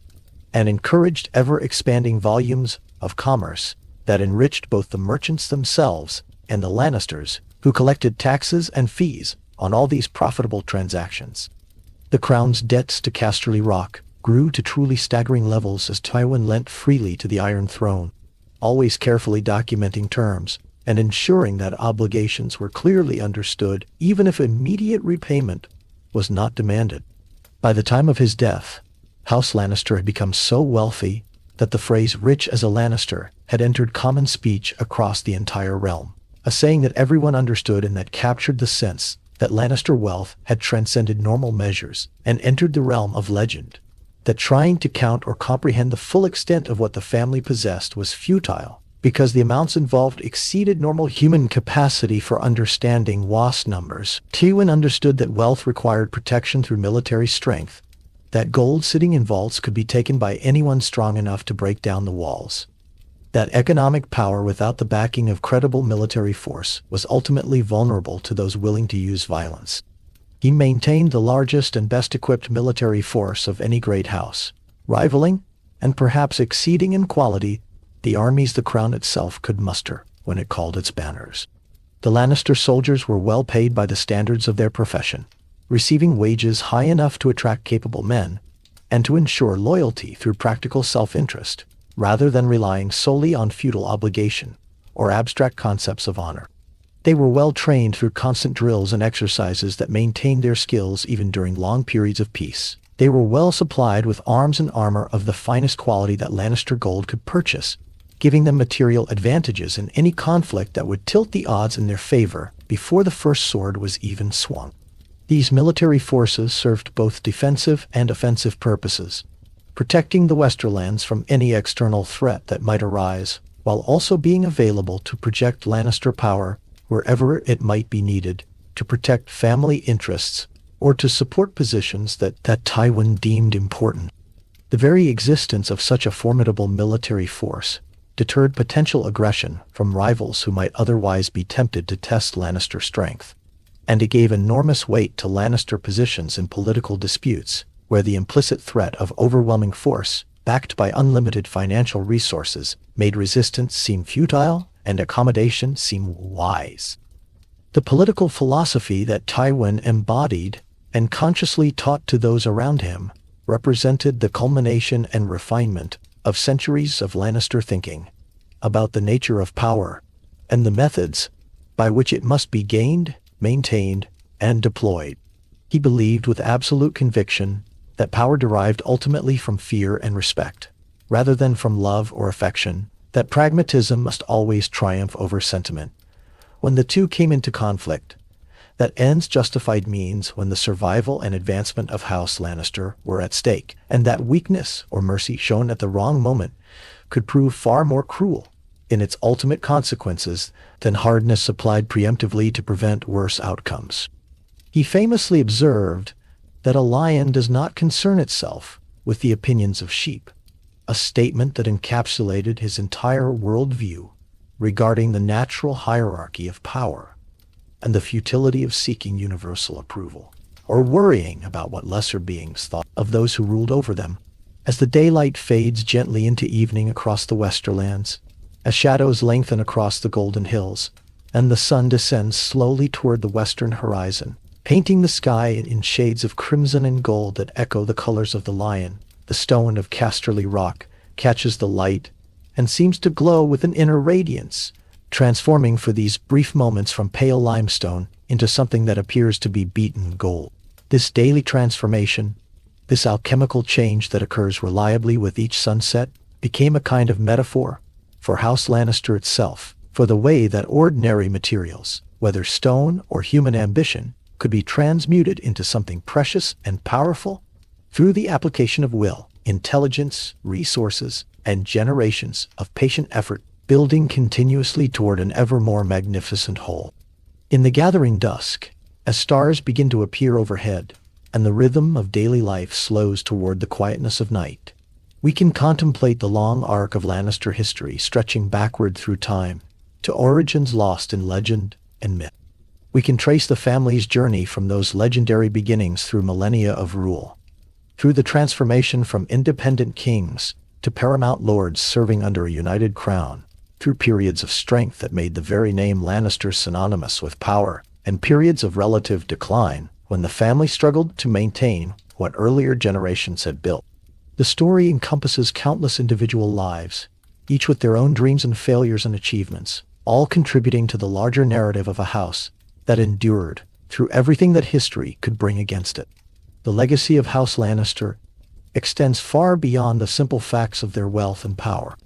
S1: and encouraged ever-expanding volumes of commerce that enriched both the merchants themselves and the Lannisters, who collected taxes and fees on all these profitable transactions. The crown's debts to Casterly Rock grew to truly staggering levels as Tywin lent freely to the Iron Throne, always carefully documenting terms and ensuring that obligations were clearly understood, even if immediate repayment was not demanded. By the time of his death, House Lannister had become so wealthy that the phrase "rich as a Lannister" had entered common speech across the entire realm, a saying that everyone understood and that captured the sense that Lannister wealth had transcended normal measures and entered the realm of legend, that trying to count or comprehend the full extent of what the family possessed was futile, because the amounts involved exceeded normal human capacity for understanding vast numbers. Tywin understood that wealth required protection through military strength, that gold sitting in vaults could be taken by anyone strong enough to break down the walls, that economic power without the backing of credible military force was ultimately vulnerable to those willing to use violence. He maintained the largest and best-equipped military force of any great house, rivaling, and perhaps exceeding in quality, the armies the crown itself could muster when it called its banners. The Lannister soldiers were well paid by the standards of their profession, receiving wages high enough to attract capable men, and to ensure loyalty through practical self-interest, rather than relying solely on feudal obligation or abstract concepts of honor. They were well trained through constant drills and exercises that maintained their skills even during long periods of peace. They were well supplied with arms and armor of the finest quality that Lannister gold could purchase, giving them material advantages in any conflict that would tilt the odds in their favor before the first sword was even swung. These military forces served both defensive and offensive purposes, protecting the Westerlands from any external threat that might arise, while also being available to project Lannister power wherever it might be needed, to protect family interests, or to support positions that Tywin deemed important. The very existence of such a formidable military force deterred potential aggression from rivals who might otherwise be tempted to test Lannister strength, and it gave enormous weight to Lannister positions in political disputes, where the implicit threat of overwhelming force, backed by unlimited financial resources, made resistance seem futile and accommodation seem wise. The political philosophy that Tywin embodied and consciously taught to those around him represented the culmination and refinement of centuries of Lannister thinking about the nature of power and the methods by which it must be gained, maintained, and deployed. He believed with absolute conviction that power derived ultimately from fear and respect, rather than from love or affection, that pragmatism must always triumph over sentiment. When the two came into conflict, that ends justified means when the survival and advancement of House Lannister were at stake, and that weakness or mercy shown at the wrong moment could prove far more cruel in its ultimate consequences than hardness applied preemptively to prevent worse outcomes. He famously observed that a lion does not concern itself with the opinions of sheep, a statement that encapsulated his entire worldview regarding the natural hierarchy of power and the futility of seeking universal approval, or worrying about what lesser beings thought of those who ruled over them. As the daylight fades gently into evening across the Westerlands, as shadows lengthen across the golden hills, and the sun descends slowly toward the western horizon, painting the sky in shades of crimson and gold that echo the colors of the lion, the stone of Casterly Rock catches the light and seems to glow with an inner radiance, transforming for these brief moments from pale limestone into something that appears to be beaten gold. This daily transformation, this alchemical change that occurs reliably with each sunset, became a kind of metaphor for House Lannister itself, for the way that ordinary materials, whether stone or human ambition, could be transmuted into something precious and powerful through the application of will, intelligence, resources, and generations of patient effort, building continuously toward an ever more magnificent whole. In the gathering dusk, as stars begin to appear overhead, and the rhythm of daily life slows toward the quietness of night, we can contemplate the long arc of Lannister history stretching backward through time to origins lost in legend and myth. We can trace the family's journey from those legendary beginnings through millennia of rule, through the transformation from independent kings to paramount lords serving under a united crown, through periods of strength that made the very name Lannister synonymous with power, and periods of relative decline when the family struggled to maintain what earlier generations had built. The story encompasses countless individual lives, each with their own dreams and failures and achievements, all contributing to the larger narrative of a house that endured through everything that history could bring against it. The legacy of House Lannister extends far beyond the simple facts of their wealth and power.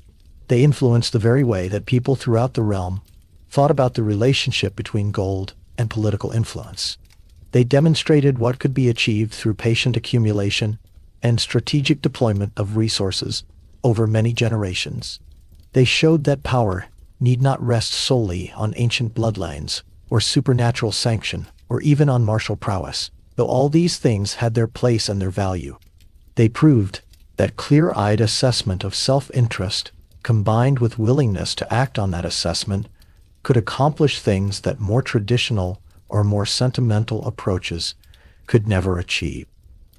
S1: They influenced the very way that people throughout the realm thought about the relationship between gold and political influence. They demonstrated what could be achieved through patient accumulation and strategic deployment of resources over many generations. They showed that power need not rest solely on ancient bloodlines or supernatural sanction, or even on martial prowess, though all these things had their place and their value. They proved that clear-eyed assessment of self-interest, combined with willingness to act on that assessment, could accomplish things that more traditional or more sentimental approaches could never achieve.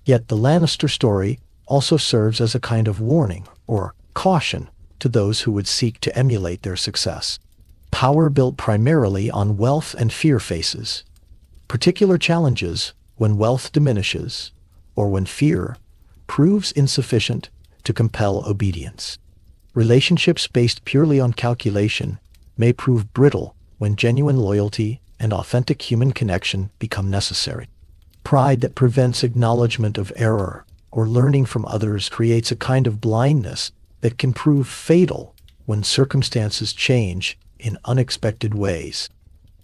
S1: Yet the Lannister story also serves as a kind of warning or caution to those who would seek to emulate their success. Power built primarily on wealth and fear faces particular challenges when wealth diminishes or when fear proves insufficient to compel obedience. Relationships based purely on calculation may prove brittle when genuine loyalty and authentic human connection become necessary. Pride that prevents acknowledgement of error or learning from others creates a kind of blindness that can prove fatal when circumstances change in unexpected ways.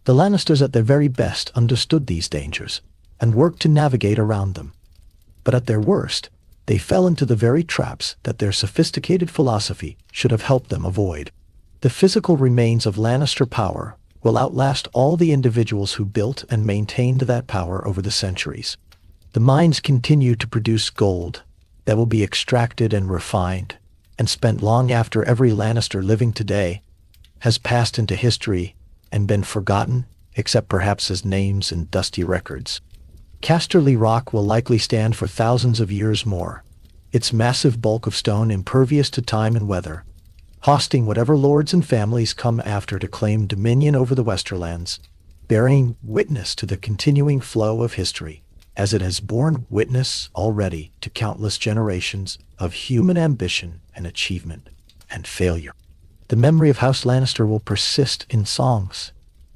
S1: The Lannisters at their very best understood these dangers and worked to navigate around them. But at their worst, they fell into the very traps that their sophisticated philosophy should have helped them avoid. The physical remains of Lannister power will outlast all the individuals who built and maintained that power over the centuries. The mines continue to produce gold that will be extracted and refined and spent long after every Lannister living today has passed into history and been forgotten, except perhaps as names in dusty records. Casterly Rock will likely stand for thousands of years more, its massive bulk of stone impervious to time and weather, hosting whatever lords and families come after to claim dominion over the Westerlands. bearing witness to the continuing flow of history, as it has borne witness already to countless generations of human ambition and achievement and failure. The memory of House Lannister will persist in songs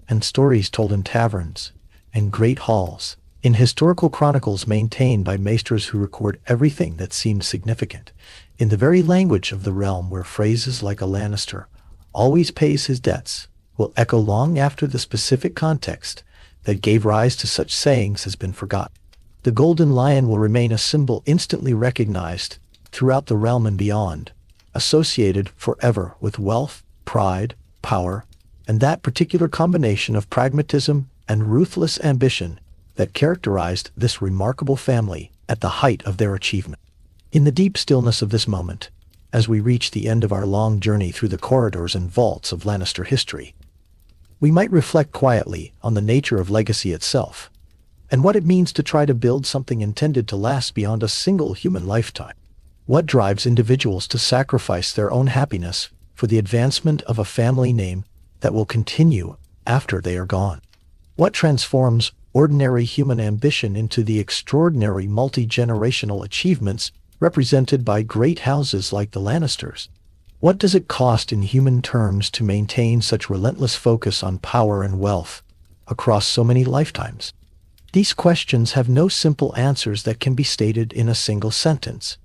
S1: and stories told in taverns and great halls, in historical chronicles maintained by maesters who record everything that seemed significant, in the very language of the realm where phrases like a Lannister always pays his debts will echo long after the specific context that gave rise to such sayings has been forgotten. The Golden Lion will remain a symbol instantly recognized throughout the realm and beyond, associated forever with wealth, pride, power, and that particular combination of pragmatism and ruthless ambition that characterized this remarkable family at the height of their achievement. In the deep stillness of this moment, as we reach the end of our long journey through the corridors and vaults of Lannister history, we might reflect quietly on the nature of legacy itself, and what it means to try to build something intended to last beyond a single human lifetime. What drives individuals to sacrifice their own happiness for the advancement of a family name that will continue after they are gone? What transforms ordinary human ambition into the extraordinary multi-generational achievements represented by great houses like the Lannisters? What does it cost in human terms to maintain such relentless focus on power and wealth across so many lifetimes? These questions have no simple answers that can be stated in a single sentence,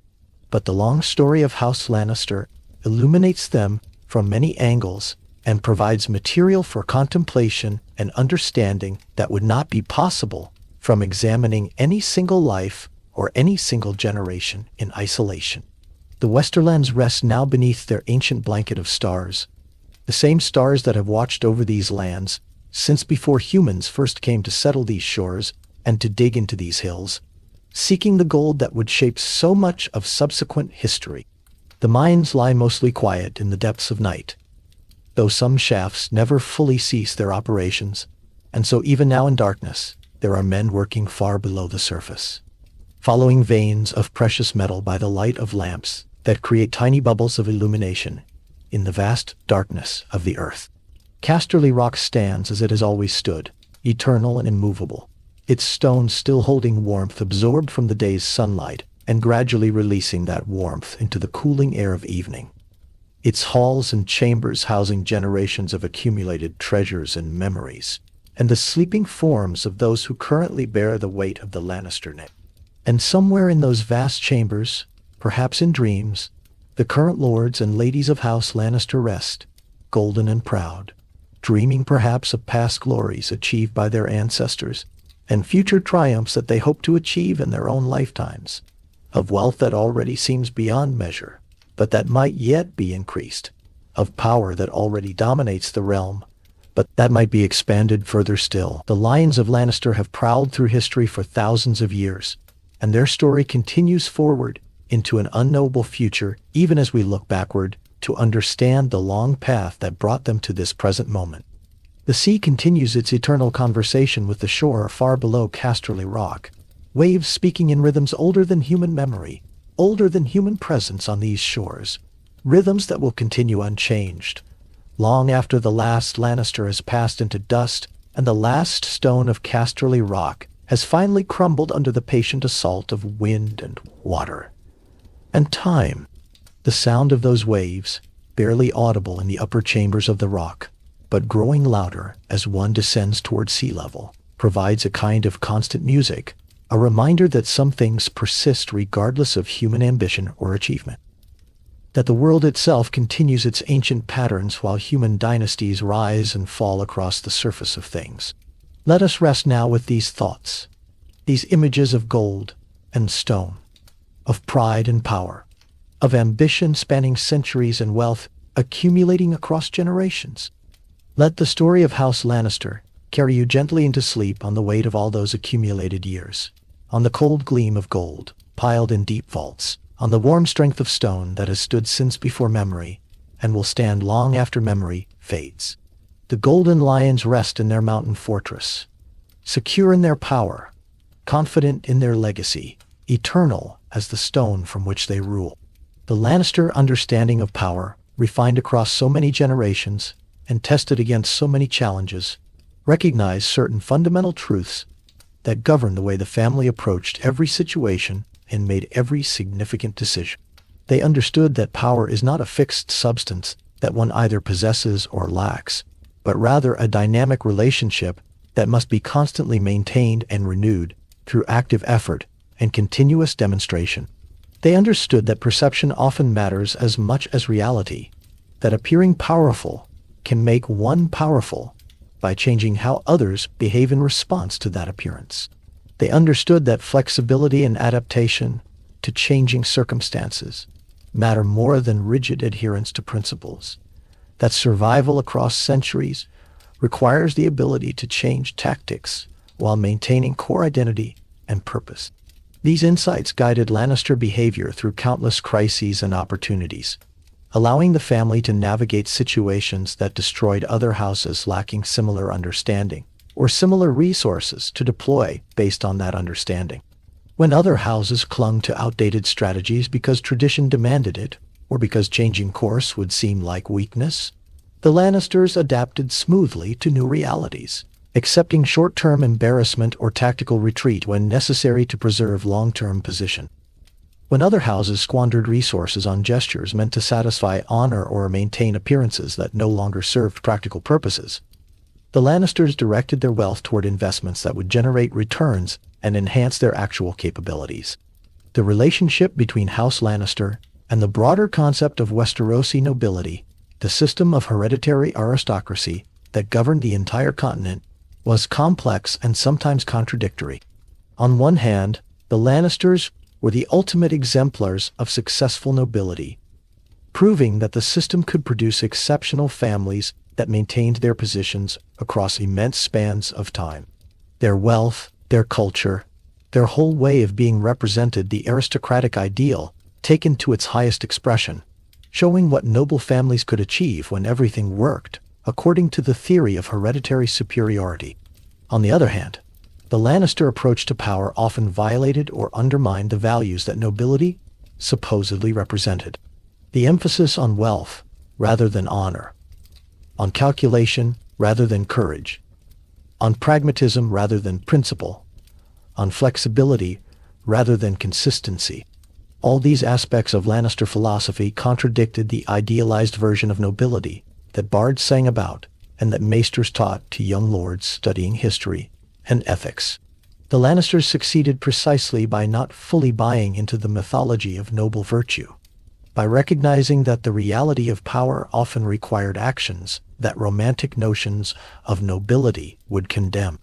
S1: but the long story of House Lannister illuminates them from many angles and provides material for contemplation and understanding that would not be possible from examining any single life or any single generation in isolation. The Westerlands rest now beneath their ancient blanket of stars, the same stars that have watched over these lands since before humans first came to settle these shores and to dig into these hills, seeking the gold that would shape so much of subsequent history. The mines lie mostly quiet in the depths of night, though some shafts never fully cease their operations, and so even now in darkness, there are men working far below the surface, following veins of precious metal by the light of lamps that create tiny bubbles of illumination in the vast darkness of the earth. Casterly Rock stands as it has always stood, eternal and immovable, its stones still holding warmth absorbed from the day's sunlight and gradually releasing that warmth into the cooling air of evening. Its halls and chambers housing generations of accumulated treasures and memories, and the sleeping forms of those who currently bear the weight of the Lannister name. And somewhere in those vast chambers, perhaps in dreams, the current lords and ladies of House Lannister rest, golden and proud, dreaming perhaps of past glories achieved by their ancestors, and future triumphs that they hope to achieve in their own lifetimes, of wealth that already seems beyond measure, but that might yet be increased, of power that already dominates the realm, but that might be expanded further still. The Lions of Lannister have prowled through history for thousands of years, and their story continues forward into an unknowable future, even as we look backward to understand the long path that brought them to this present moment. The sea continues its eternal conversation with the shore far below Casterly Rock, waves speaking in rhythms older than human memory, older than human presence on these shores, rhythms that will continue unchanged, long after the last Lannister has passed into dust and the last stone of Casterly Rock has finally crumbled under the patient assault of wind and water and time. The sound of those waves, barely audible in the upper chambers of the rock, but growing louder as one descends toward sea level, provides a kind of constant music, a reminder that some things persist regardless of human ambition or achievement, that the world itself continues its ancient patterns while human dynasties rise and fall across the surface of things. Let us rest now with these thoughts, these images of gold and stone, of pride and power, of ambition spanning centuries and wealth accumulating across generations. Let the story of House Lannister carry you gently into sleep on the weight of all those accumulated years, on the cold gleam of gold piled in deep vaults, on the warm strength of stone that has stood since before memory and will stand long after memory fades. The Golden Lions rest in their mountain fortress, secure in their power, confident in their legacy, eternal as the stone from which they rule. The Lannister understanding of power, refined across so many generations and tested against so many challenges, recognized certain fundamental truths that govern the way the family approached every situation and made every significant decision. They understood that power is not a fixed substance that one either possesses or lacks, but rather a dynamic relationship that must be constantly maintained and renewed through active effort and continuous demonstration. They understood that perception often matters as much as reality, that appearing powerful can make one powerful by changing how others behave in response to that appearance. They understood that flexibility and adaptation to changing circumstances matter more than rigid adherence to principles, that survival across centuries requires the ability to change tactics while maintaining core identity and purpose. These insights guided Lannister behavior through countless crises and opportunities, allowing the family to navigate situations that destroyed other houses lacking similar understanding or similar resources to deploy based on that understanding. When other houses clung to outdated strategies because tradition demanded it, or because changing course would seem like weakness, the Lannisters adapted smoothly to new realities, accepting short-term embarrassment or tactical retreat when necessary to preserve long-term position. When other houses squandered resources on gestures meant to satisfy honor or maintain appearances that no longer served practical purposes, the Lannisters directed their wealth toward investments that would generate returns and enhance their actual capabilities. The relationship between House Lannister and the broader concept of Westerosi nobility, the system of hereditary aristocracy that governed the entire continent, was complex and sometimes contradictory. On one hand, the Lannisters were the ultimate exemplars of successful nobility, proving that the system could produce exceptional families that maintained their positions across immense spans of time. Their wealth, their culture, their whole way of being represented the aristocratic ideal taken to its highest expression, showing what noble families could achieve when everything worked according to the theory of hereditary superiority. On the other hand, the Lannister approach to power often violated or undermined the values that nobility supposedly represented. The emphasis on wealth rather than honor, on calculation rather than courage, on pragmatism rather than principle, on flexibility rather than consistency. All these aspects of Lannister philosophy contradicted the idealized version of nobility that bards sang about and that maesters taught to young lords studying history and ethics. The Lannisters succeeded precisely by not fully buying into the mythology of noble virtue, by recognizing that the reality of power often required actions that romantic notions of nobility would condemn.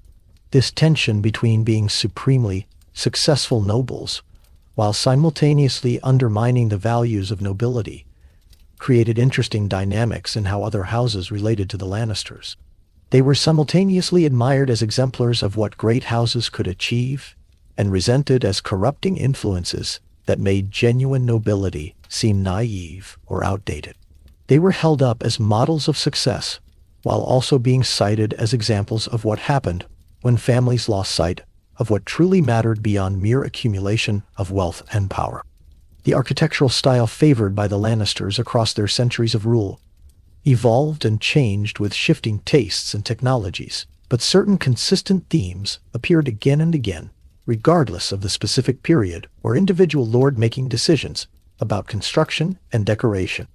S1: This tension between being supremely successful nobles while simultaneously undermining the values of nobility created interesting dynamics in how other houses related to the Lannisters. They were simultaneously admired as exemplars of what great houses could achieve and resented as corrupting influences that made genuine nobility seem naive or outdated. They were held up as models of success, while also being cited as examples of what happened when families lost sight of what truly mattered beyond mere accumulation of wealth and power. The architectural style favored by the Lannisters across their centuries of rule evolved and changed with shifting tastes and technologies, but certain consistent themes appeared again and again, regardless of the specific period or individual lord making decisions about construction and decoration.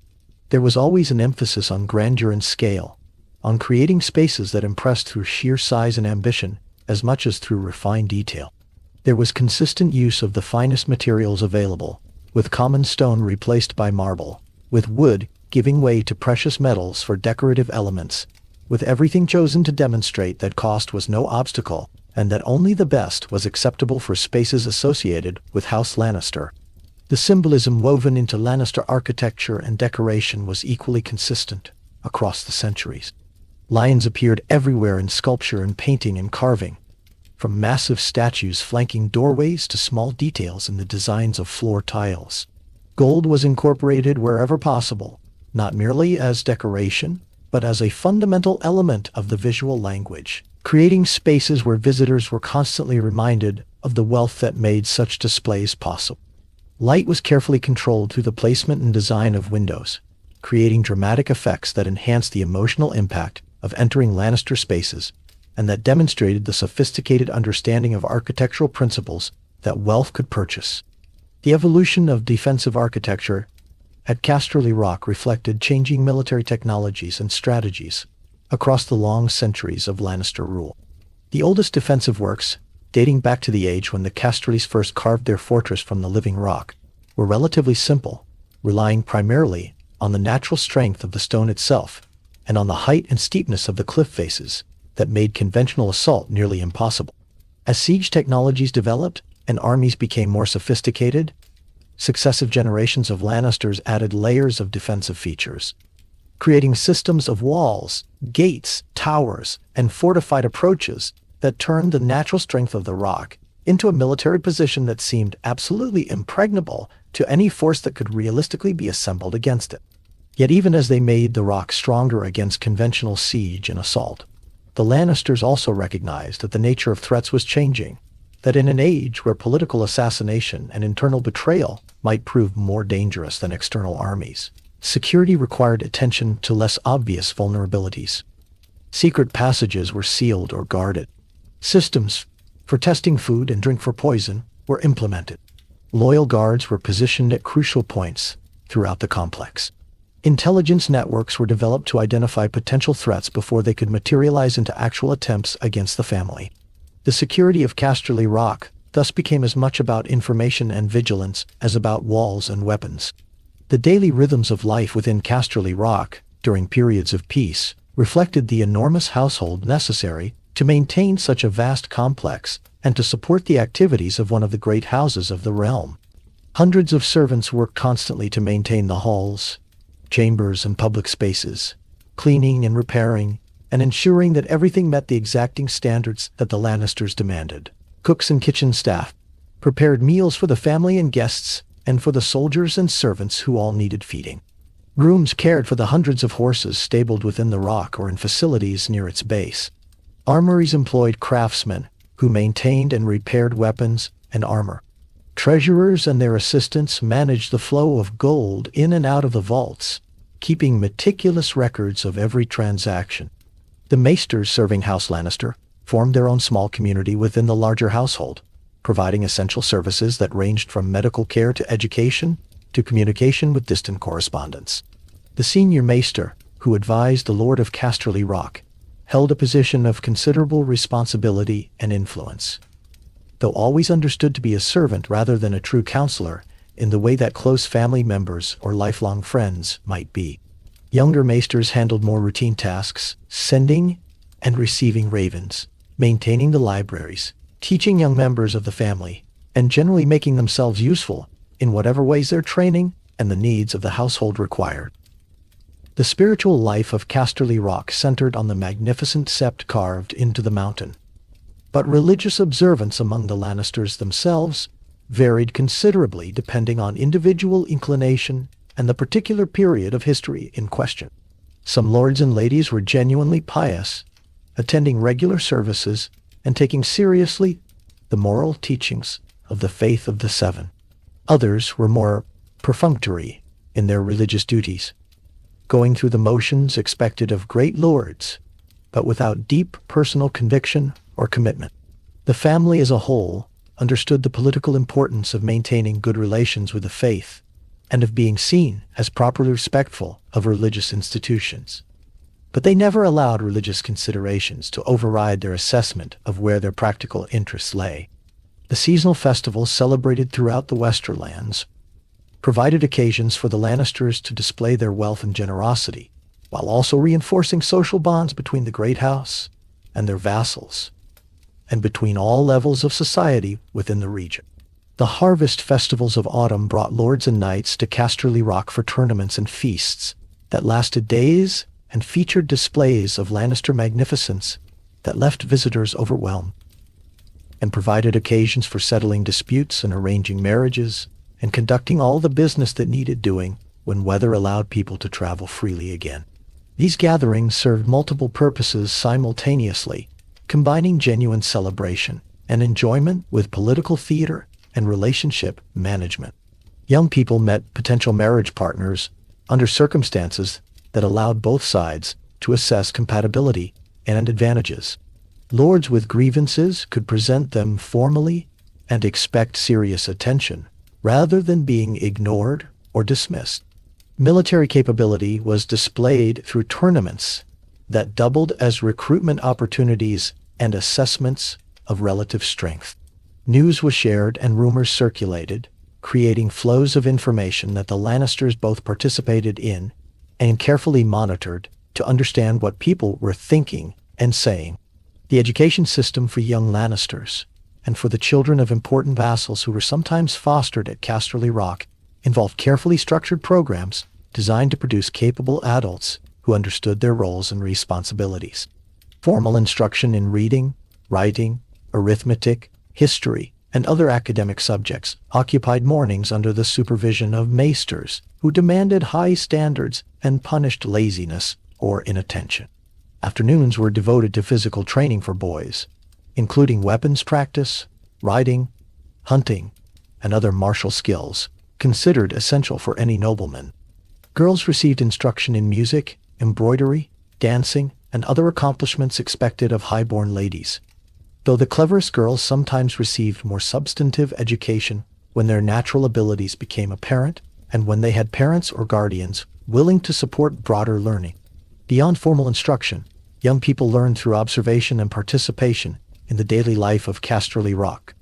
S1: There was always an emphasis on grandeur and scale, on creating spaces that impressed through sheer size and ambition as much as through refined detail. There was consistent use of the finest materials available, with common stone replaced by marble, with wood giving way to precious metals for decorative elements, with everything chosen to demonstrate that cost was no obstacle and that only the best was acceptable for spaces associated with House Lannister. The symbolism woven into Lannister architecture and decoration was equally consistent across the centuries. Lions appeared everywhere in sculpture and painting and carving, from massive statues flanking doorways to small details in the designs of floor tiles. Gold was incorporated wherever possible, not merely as decoration, but as a fundamental element of the visual language, creating spaces where visitors were constantly reminded of the wealth that made such displays possible. Light was carefully controlled through the placement and design of windows, creating dramatic effects that enhanced the emotional impact of entering Lannister spaces and that demonstrated the sophisticated understanding of architectural principles that wealth could purchase. The evolution of defensive architecture at Casterly Rock reflected changing military technologies and strategies across the long centuries of Lannister rule. The oldest defensive works, dating back to the age when the Casterlys first carved their fortress from the living rock, were relatively simple, relying primarily on the natural strength of the stone itself and on the height and steepness of the cliff faces that made conventional assault nearly impossible. As siege technologies developed and armies became more sophisticated, successive generations of Lannisters added layers of defensive features, creating systems of walls, gates, towers, and fortified approaches that turned the natural strength of the rock into a military position that seemed absolutely impregnable to any force that could realistically be assembled against it. Yet even as they made the rock stronger against conventional siege and assault, the Lannisters also recognized that the nature of threats was changing, that in an age where political assassination and internal betrayal might prove more dangerous than external armies, security required attention to less obvious vulnerabilities. Secret passages were sealed or guarded. Systems for testing food and drink for poison were implemented. Loyal guards were positioned at crucial points throughout the complex. Intelligence networks were developed to identify potential threats before they could materialize into actual attempts against the family. The security of Casterly Rock thus became as much about information and vigilance as about walls and weapons. The daily rhythms of life within Casterly Rock, during periods of peace, reflected the enormous household necessary to maintain such a vast complex and to support the activities of one of the great houses of the realm. Hundreds of servants worked constantly to maintain the halls, chambers, and public spaces, cleaning and repairing, and ensuring that everything met the exacting standards that the Lannisters demanded. Cooks and kitchen staff prepared meals for the family and guests, and for the soldiers and servants who all needed feeding. Grooms cared for the hundreds of horses stabled within the rock or in facilities near its base. Armories employed craftsmen who maintained and repaired weapons and armor. Treasurers and their assistants managed the flow of gold in and out of the vaults, keeping meticulous records of every transaction. The maesters serving House Lannister formed their own small community within the larger household, providing essential services that ranged from medical care to education to communication with distant correspondents. The senior maester, who advised the Lord of Casterly Rock, held a position of considerable responsibility and influence. Though always understood to be a servant rather than a true counselor, in the way that close family members or lifelong friends might be. Younger maesters handled more routine tasks, sending and receiving ravens, maintaining the libraries, teaching young members of the family, and generally making themselves useful in whatever ways their training and the needs of the household required. The spiritual life of Casterly Rock centered on the magnificent sept carved into the mountain. But religious observance among the Lannisters themselves varied considerably depending on individual inclination and the particular period of history in question. Some lords and ladies were genuinely pious, attending regular services and taking seriously the moral teachings of the faith of the Seven. Others were more perfunctory in their religious duties, going through the motions expected of great lords, but without deep personal conviction or commitment. The family as a whole understood the political importance of maintaining good relations with the faith and of being seen as properly respectful of religious institutions. But they never allowed religious considerations to override their assessment of where their practical interests lay. The seasonal festivals celebrated throughout the Westerlands provided occasions for the Lannisters to display their wealth and generosity, while also reinforcing social bonds between the great house and their vassals, and between all levels of society within the region. The harvest festivals of autumn brought lords and knights to Casterly Rock for tournaments and feasts that lasted days and featured displays of Lannister magnificence that left visitors overwhelmed, and provided occasions for settling disputes and arranging marriages and conducting all the business that needed doing when weather allowed people to travel freely again. These gatherings served multiple purposes simultaneously, combining genuine celebration and enjoyment with political theater and relationship management. Young people met potential marriage partners under circumstances that allowed both sides to assess compatibility and advantages. Lords with grievances could present them formally and expect serious attention, rather than being ignored or dismissed. Military capability was displayed through tournaments that doubled as recruitment opportunities and assessments of relative strength. News was shared and rumors circulated, creating flows of information that the Lannisters both participated in and carefully monitored to understand what people were thinking and saying. The education system for young Lannisters, and for the children of important vassals who were sometimes fostered at Casterly Rock, involved carefully structured programs designed to produce capable adults who understood their roles and responsibilities. Formal instruction in reading, writing, arithmetic, history, and other academic subjects occupied mornings under the supervision of maesters who demanded high standards and punished laziness or inattention. Afternoons were devoted to physical training for boys, including weapons practice, riding, hunting, and other martial skills considered essential for any nobleman. Girls received instruction in music, embroidery, dancing, and other accomplishments expected of high-born ladies. Though the cleverest girls sometimes received more substantive education when their natural abilities became apparent and when they had parents or guardians willing to support broader learning. Beyond formal instruction, young people learned through observation and participation in the daily life of Casterly Rock,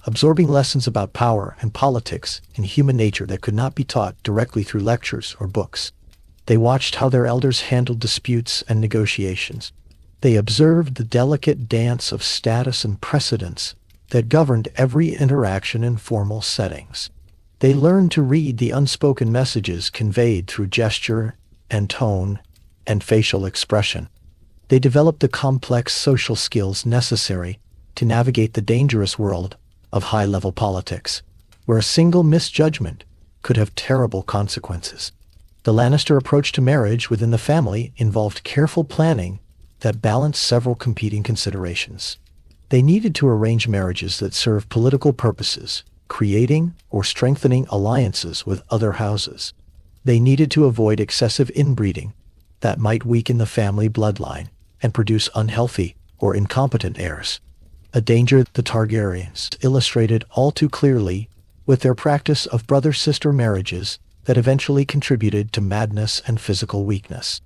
S1: absorbing lessons about power and politics and human nature that could not be taught directly through lectures or books. They watched how their elders handled disputes and negotiations. They observed the delicate dance of status and precedence that governed every interaction in formal settings. They learned to read the unspoken messages conveyed through gesture and tone and facial expression. They developed the complex social skills necessary to navigate the dangerous world of high-level politics, where a single misjudgment could have terrible consequences. The Lannister approach to marriage within the family involved careful planning that balanced several competing considerations. They needed to arrange marriages that served political purposes, creating or strengthening alliances with other houses. They needed to avoid excessive inbreeding that might weaken the family bloodline and produce unhealthy or incompetent heirs, a danger the Targaryens illustrated all too clearly with their practice of brother-sister marriages that eventually contributed to madness and physical weakness.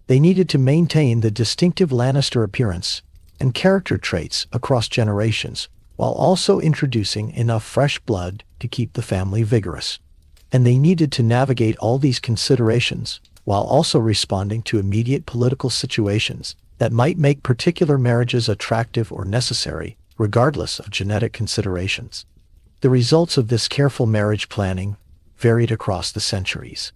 S1: They needed to maintain the distinctive Lannister appearance and character traits across generations, while also introducing enough fresh blood to keep the family vigorous. And they needed to navigate all these considerations while also responding to immediate political situations that might make particular marriages attractive or necessary, regardless of genetic considerations. The results of this careful marriage planning varied across the centuries.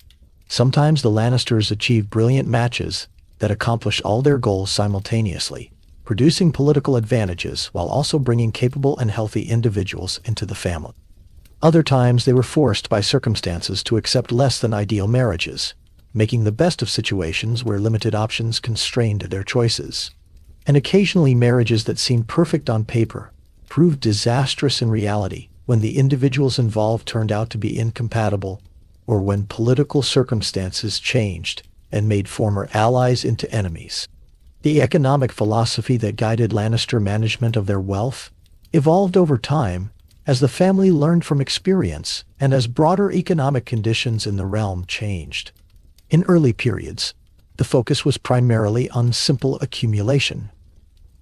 S1: Sometimes the Lannisters achieved brilliant matches that accomplished all their goals simultaneously, producing political advantages while also bringing capable and healthy individuals into the family. Other times they were forced by circumstances to accept less than ideal marriages, making the best of situations where limited options constrained their choices. And occasionally marriages that seemed perfect on paper proved disastrous in reality when the individuals involved turned out to be incompatible, or when political circumstances changed and made former allies into enemies. The economic philosophy that guided Lannister management of their wealth evolved over time as the family learned from experience and as broader economic conditions in the realm changed. In early periods, the focus was primarily on simple accumulation,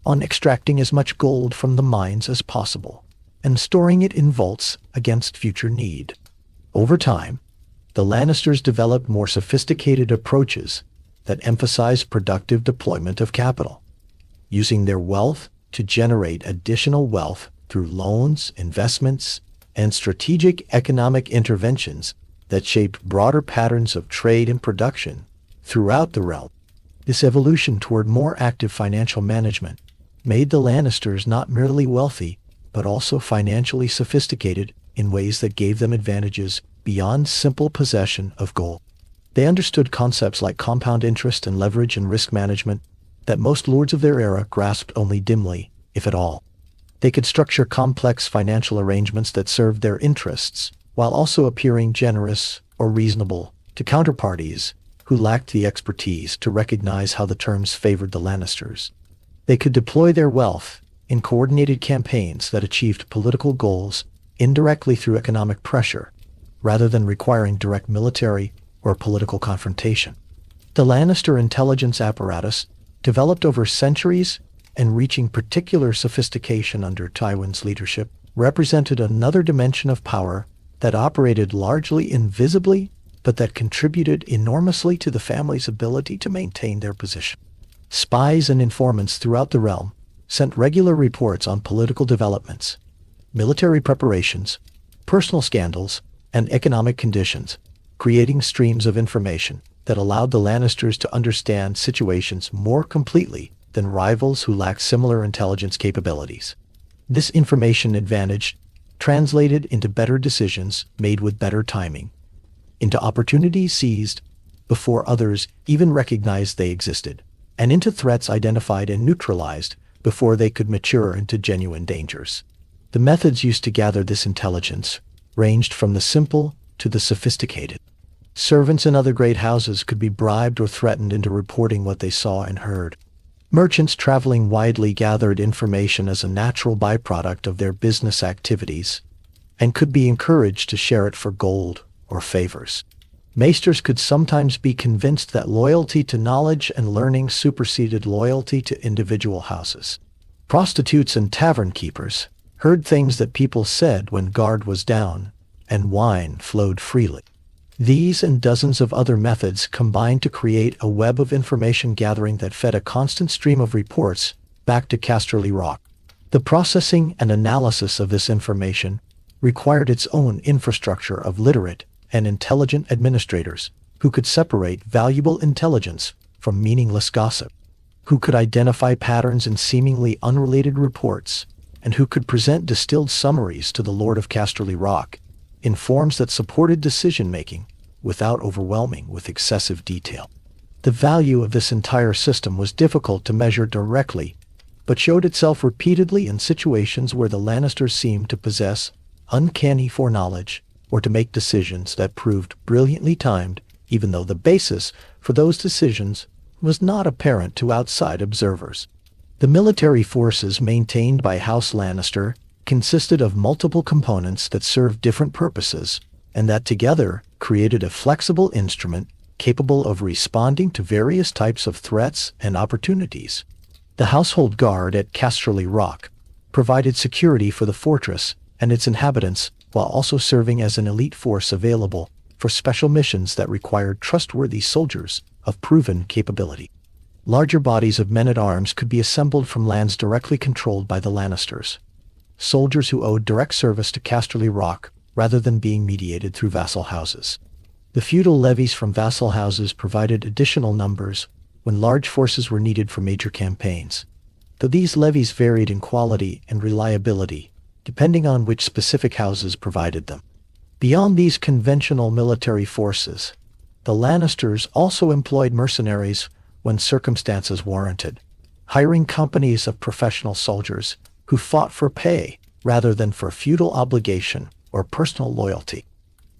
S1: on extracting as much gold from the mines as possible, and storing it in vaults against future need. Over time, the Lannisters developed more sophisticated approaches that emphasized productive deployment of capital, using their wealth to generate additional wealth through loans, investments, and strategic economic interventions that shaped broader patterns of trade and production throughout the realm. This evolution toward more active financial management made the Lannisters not merely wealthy, but also financially sophisticated in ways that gave them advantages beyond simple possession of gold. They understood concepts like compound interest and leverage and risk management that most lords of their era grasped only dimly, if at all. They could structure complex financial arrangements that served their interests, while also appearing generous or reasonable to counterparties who lacked the expertise to recognize how the terms favored the Lannisters. They could deploy their wealth in coordinated campaigns that achieved political goals indirectly through economic pressure, rather than requiring direct military or political confrontation. The Lannister intelligence apparatus, developed over centuries and reaching particular sophistication under Tywin's leadership, represented another dimension of power that operated largely invisibly, but that contributed enormously to the family's ability to maintain their position. Spies and informants throughout the realm sent regular reports on political developments, military preparations, personal scandals, and economic conditions, creating streams of information that allowed the Lannisters to understand situations more completely than rivals who lacked similar intelligence capabilities. This information advantage translated into better decisions made with better timing, into opportunities seized before others even recognized they existed, and into threats identified and neutralized before they could mature into genuine dangers. The methods used to gather this intelligence ranged from the simple to the sophisticated. Servants in other great houses could be bribed or threatened into reporting what they saw and heard. Merchants traveling widely gathered information as a natural byproduct of their business activities and could be encouraged to share it for gold or favors. Maesters could sometimes be convinced that loyalty to knowledge and learning superseded loyalty to individual houses. Prostitutes and tavern keepers heard things that people said when guard was down and wine flowed freely. These and dozens of other methods combined to create a web of information gathering that fed a constant stream of reports back to Casterly Rock. The processing and analysis of this information required its own infrastructure of literate and intelligent administrators who could separate valuable intelligence from meaningless gossip, who could identify patterns in seemingly unrelated reports, and who could present distilled summaries to the Lord of Casterly Rock in forms that supported decision-making without overwhelming with excessive detail. The value of this entire system was difficult to measure directly, but showed itself repeatedly in situations where the Lannisters seemed to possess uncanny foreknowledge or to make decisions that proved brilliantly timed, even though the basis for those decisions was not apparent to outside observers. The military forces maintained by House Lannister consisted of multiple components that served different purposes, and that together created a flexible instrument capable of responding to various types of threats and opportunities. The household guard at Casterly Rock provided security for the fortress and its inhabitants, while also serving as an elite force available for special missions that required trustworthy soldiers of proven capability. Larger bodies of men-at-arms could be assembled from lands directly controlled by the Lannisters, soldiers who owed direct service to Casterly Rock rather than being mediated through vassal houses. The feudal levies from vassal houses provided additional numbers when large forces were needed for major campaigns, though these levies varied in quality and reliability depending on which specific houses provided them. Beyond these conventional military forces, the Lannisters also employed mercenaries when circumstances warranted, hiring companies of professional soldiers who fought for pay rather than for feudal obligation or personal loyalty.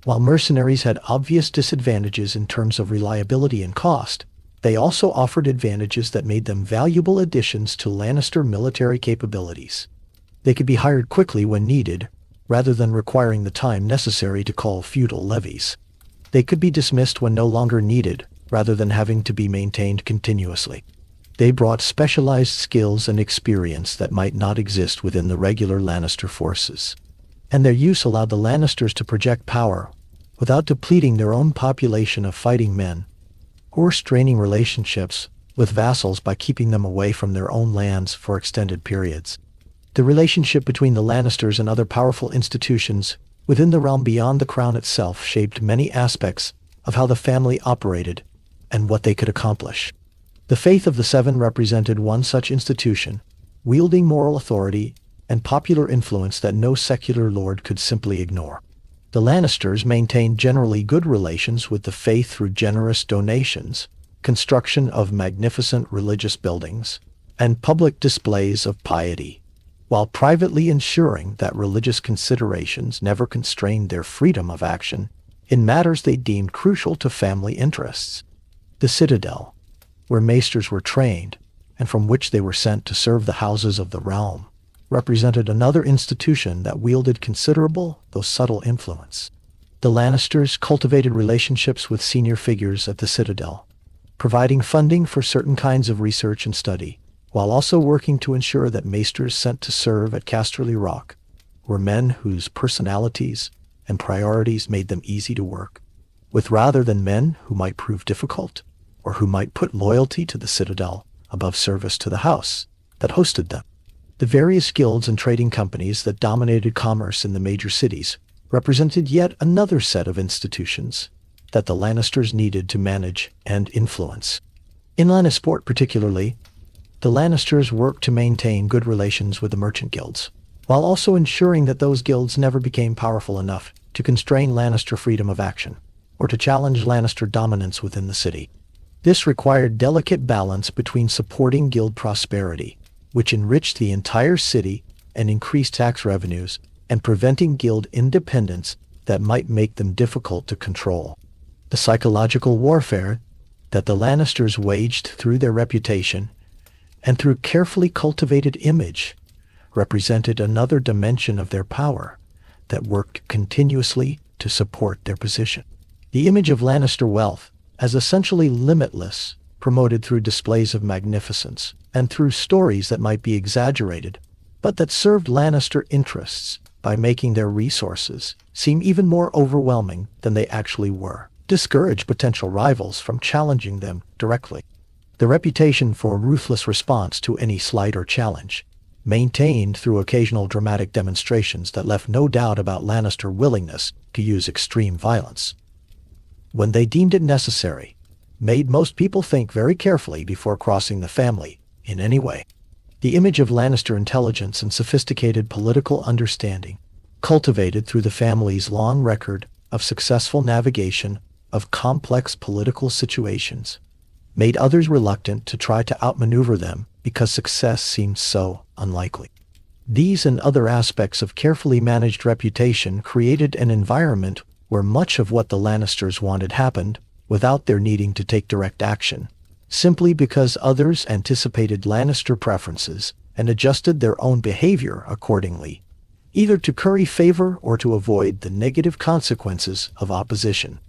S1: While mercenaries had obvious disadvantages in terms of reliability and cost, they also offered advantages that made them valuable additions to Lannister military capabilities. They could be hired quickly when needed, rather than requiring the time necessary to call feudal levies. They could be dismissed when no longer needed, rather than having to be maintained continuously. They brought specialized skills and experience that might not exist within the regular Lannister forces, and their use allowed the Lannisters to project power without depleting their own population of fighting men, or straining relationships with vassals by keeping them away from their own lands for extended periods. The relationship between the Lannisters and other powerful institutions within the realm beyond the crown itself shaped many aspects of how the family operated and what they could accomplish. The Faith of the Seven represented one such institution, wielding moral authority and popular influence that no secular lord could simply ignore. The Lannisters maintained generally good relations with the faith through generous donations, construction of magnificent religious buildings, and public displays of piety, while privately ensuring that religious considerations never constrained their freedom of action in matters they deemed crucial to family interests. The Citadel, where maesters were trained, and from which they were sent to serve the houses of the realm, represented another institution that wielded considerable, though subtle, influence. The Lannisters cultivated relationships with senior figures at the Citadel, providing funding for certain kinds of research and study, while also working to ensure that maesters sent to serve at Casterly Rock were men whose personalities and priorities made them easy to work with, rather than men who might prove difficult or who might put loyalty to the Citadel above service to the house that hosted them. The various guilds and trading companies that dominated commerce in the major cities represented yet another set of institutions that the Lannisters needed to manage and influence. In Lannisport particularly, the Lannisters worked to maintain good relations with the merchant guilds, while also ensuring that those guilds never became powerful enough to constrain Lannister freedom of action or to challenge Lannister dominance within the city. This required delicate balance between supporting guild prosperity, which enriched the entire city and increased tax revenues, and preventing guild independence that might make them difficult to control. The psychological warfare that the Lannisters waged through their reputation and through carefully cultivated image represented another dimension of their power that worked continuously to support their position. The image of Lannister wealth as essentially limitless, promoted through displays of magnificence and through stories that might be exaggerated, but that served Lannister interests by making their resources seem even more overwhelming than they actually were, discouraged potential rivals from challenging them directly. The reputation for a ruthless response to any slight or challenge, maintained through occasional dramatic demonstrations that left no doubt about Lannister willingness to use extreme violence when they deemed it necessary, made most people think very carefully before crossing the family in any way. The image of Lannister intelligence and sophisticated political understanding, cultivated through the family's long record of successful navigation of complex political situations, made others reluctant to try to outmaneuver them because success seemed so unlikely. These and other aspects of carefully managed reputation created an environment where much of what the Lannisters wanted happened without their needing to take direct action, simply because others anticipated Lannister preferences and adjusted their own behavior accordingly, either to curry favor or to avoid the negative consequences of opposition.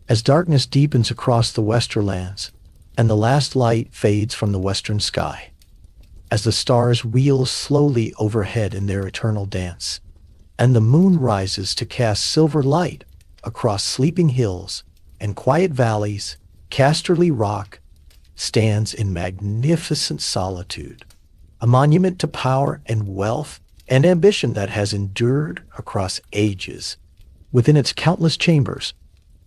S1: As darkness deepens across the Westerlands, and the last light fades from the western sky, as the stars wheel slowly overhead in their eternal dance, and the moon rises to cast silver light across sleeping hills and quiet valleys, Casterly Rock stands in magnificent solitude, a monument to power and wealth and ambition that has endured across ages. Within its countless chambers,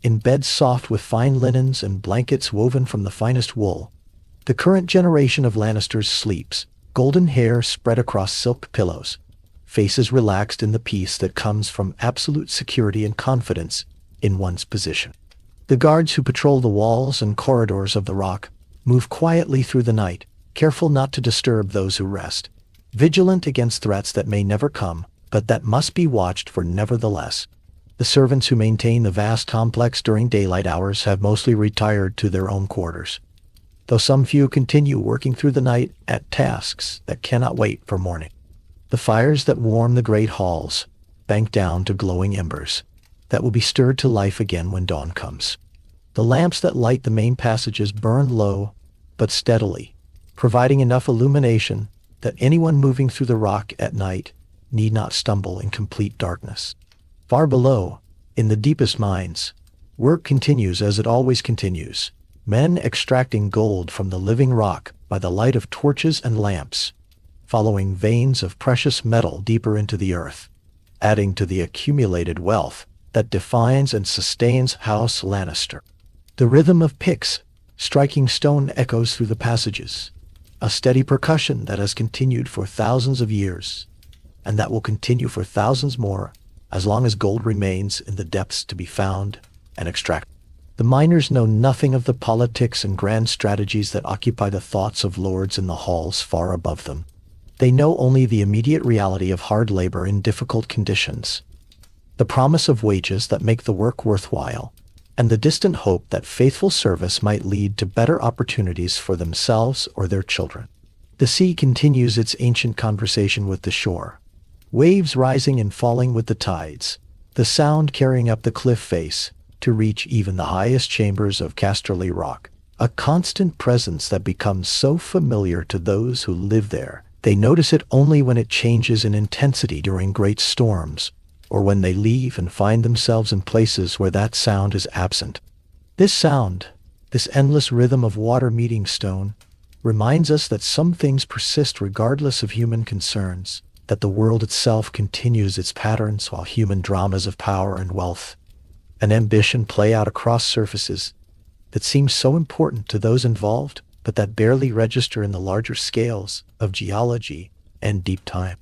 S1: in beds soft with fine linens and blankets woven from the finest wool, the current generation of Lannisters sleeps, golden hair spread across silk pillows, faces relaxed in the peace that comes from absolute security and confidence in one's position. The guards who patrol the walls and corridors of the Rock move quietly through the night, careful not to disturb those who rest, vigilant against threats that may never come, but that must be watched for nevertheless. The servants who maintain the vast complex during daylight hours have mostly retired to their own quarters, though some few continue working through the night at tasks that cannot wait for morning. The fires that warm the great halls bank down to glowing embers that will be stirred to life again when dawn comes. The lamps that light the main passages burn low but steadily, providing enough illumination that anyone moving through the Rock at night need not stumble in complete darkness. Far below, in the deepest mines, work continues as it always continues, men extracting gold from the living rock by the light of torches and lamps, following veins of precious metal deeper into the earth, adding to the accumulated wealth that defines and sustains House Lannister. The rhythm of picks striking stone echoes through the passages, a steady percussion that has continued for thousands of years, and that will continue for thousands more as long as gold remains in the depths to be found and extracted. The miners know nothing of the politics and grand strategies that occupy the thoughts of lords in the halls far above them. They know only the immediate reality of hard labor in difficult conditions, the promise of wages that make the work worthwhile, and the distant hope that faithful service might lead to better opportunities for themselves or their children. The sea continues its ancient conversation with the shore. Waves rising and falling with the tides. The sound carrying up the cliff face to reach even the highest chambers of Casterly Rock. A constant presence that becomes so familiar to those who live there. They notice it only when it changes in intensity during great storms, or when they leave and find themselves in places where that sound is absent. This sound, this endless rhythm of water meeting stone, reminds us that some things persist regardless of human concerns, that the world itself continues its patterns while human dramas of power and wealth and ambition play out across surfaces that seem so important to those involved, but that barely register in the larger scales of geology and deep time.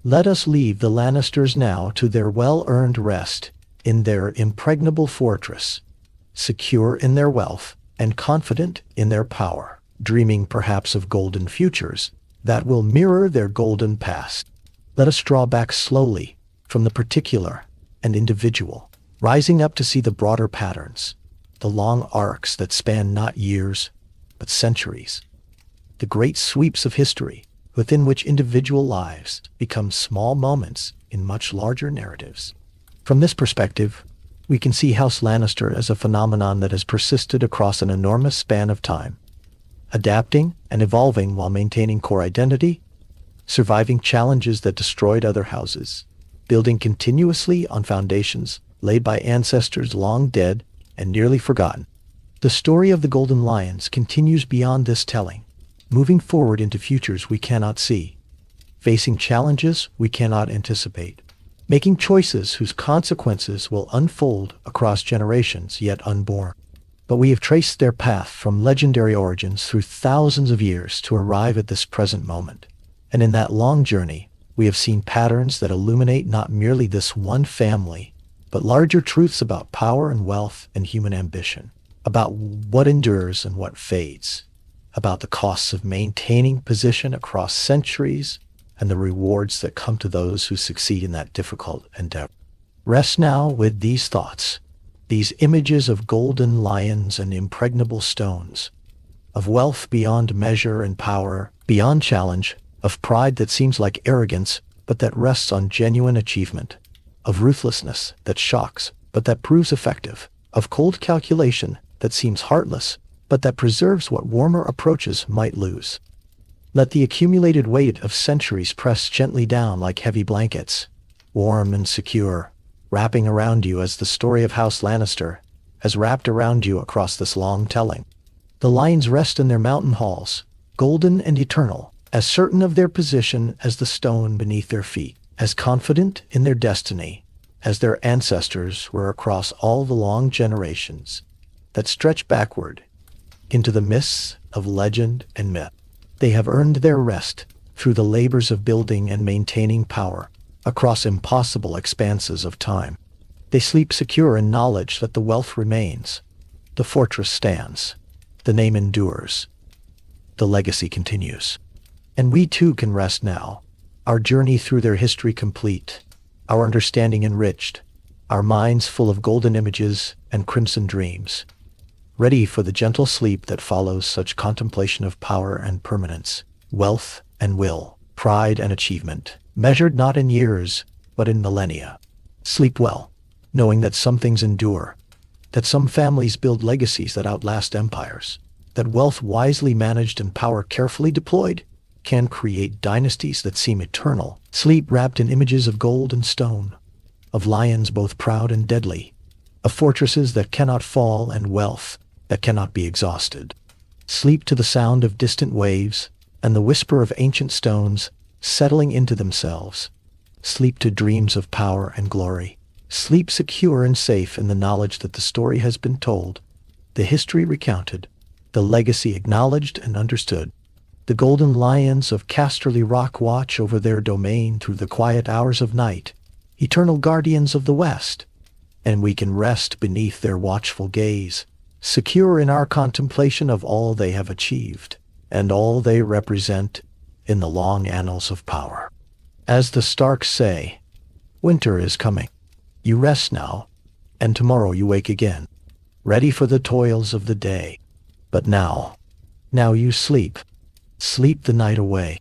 S1: Let us leave the Lannisters now to their well-earned rest in their impregnable fortress, secure in their wealth and confident in their power, dreaming perhaps of golden futures that will mirror their golden past. Let us draw back slowly from the particular and individual, rising up to see the broader patterns, the long arcs that span not years, but centuries, the great sweeps of history within which individual lives become small moments in much larger narratives. From this perspective, we can see House Lannister as a phenomenon that has persisted across an enormous span of time, adapting and evolving while maintaining core identity, surviving challenges that destroyed other houses, building continuously on foundations laid by ancestors long dead and nearly forgotten. The story of the Golden Lions continues beyond this telling, moving forward into futures we cannot see, facing challenges we cannot anticipate, making choices whose consequences will unfold across generations yet unborn. But we have traced their path from legendary origins through thousands of years to arrive at this present moment. And in that long journey, we have seen patterns that illuminate not merely this one family, but larger truths about power and wealth and human ambition, about what endures and what fades, about the costs of maintaining position across centuries and the rewards that come to those who succeed in that difficult endeavor. Rest now with these thoughts, these images of golden lions and impregnable stones, of wealth beyond measure and power beyond challenge, of pride that seems like arrogance but that rests on genuine achievement, of ruthlessness that shocks but that proves effective, of cold calculation that seems heartless but that preserves what warmer approaches might lose. Let the accumulated weight of centuries press gently down like heavy blankets, warm and secure, wrapping around you as the story of House Lannister has wrapped around you across this long telling. The lions rest in their mountain halls, golden and eternal, as certain of their position as the stone beneath their feet, as confident in their destiny as their ancestors were across all the long generations that stretch backward into the mists of legend and myth. They have earned their rest through the labors of building and maintaining power across impossible expanses of time. They sleep secure in knowledge that the wealth remains, the fortress stands, the name endures, the legacy continues. And we too can rest now, our journey through their history complete, our understanding enriched, our minds full of golden images and crimson dreams, ready for the gentle sleep that follows such contemplation of power and permanence, wealth and will, pride and achievement, measured not in years, but in millennia. Sleep well, knowing that some things endure, that some families build legacies that outlast empires, that wealth wisely managed and power carefully deployed can create dynasties that seem eternal. Sleep wrapped in images of gold and stone, of lions both proud and deadly, of fortresses that cannot fall and wealth that cannot be exhausted. Sleep to the sound of distant waves and the whisper of ancient stones settling into themselves. Sleep to dreams of power and glory. Sleep secure and safe in the knowledge that the story has been told, the history recounted, the legacy acknowledged and understood. The golden lions of Casterly Rock watch over their domain through the quiet hours of night, eternal guardians of the West, and we can rest beneath their watchful gaze, secure in our contemplation of all they have achieved and all they represent in the long annals of power. As the Starks say, winter is coming. You rest now, and tomorrow you wake again, ready for the toils of the day. But now you sleep. sleep the night away.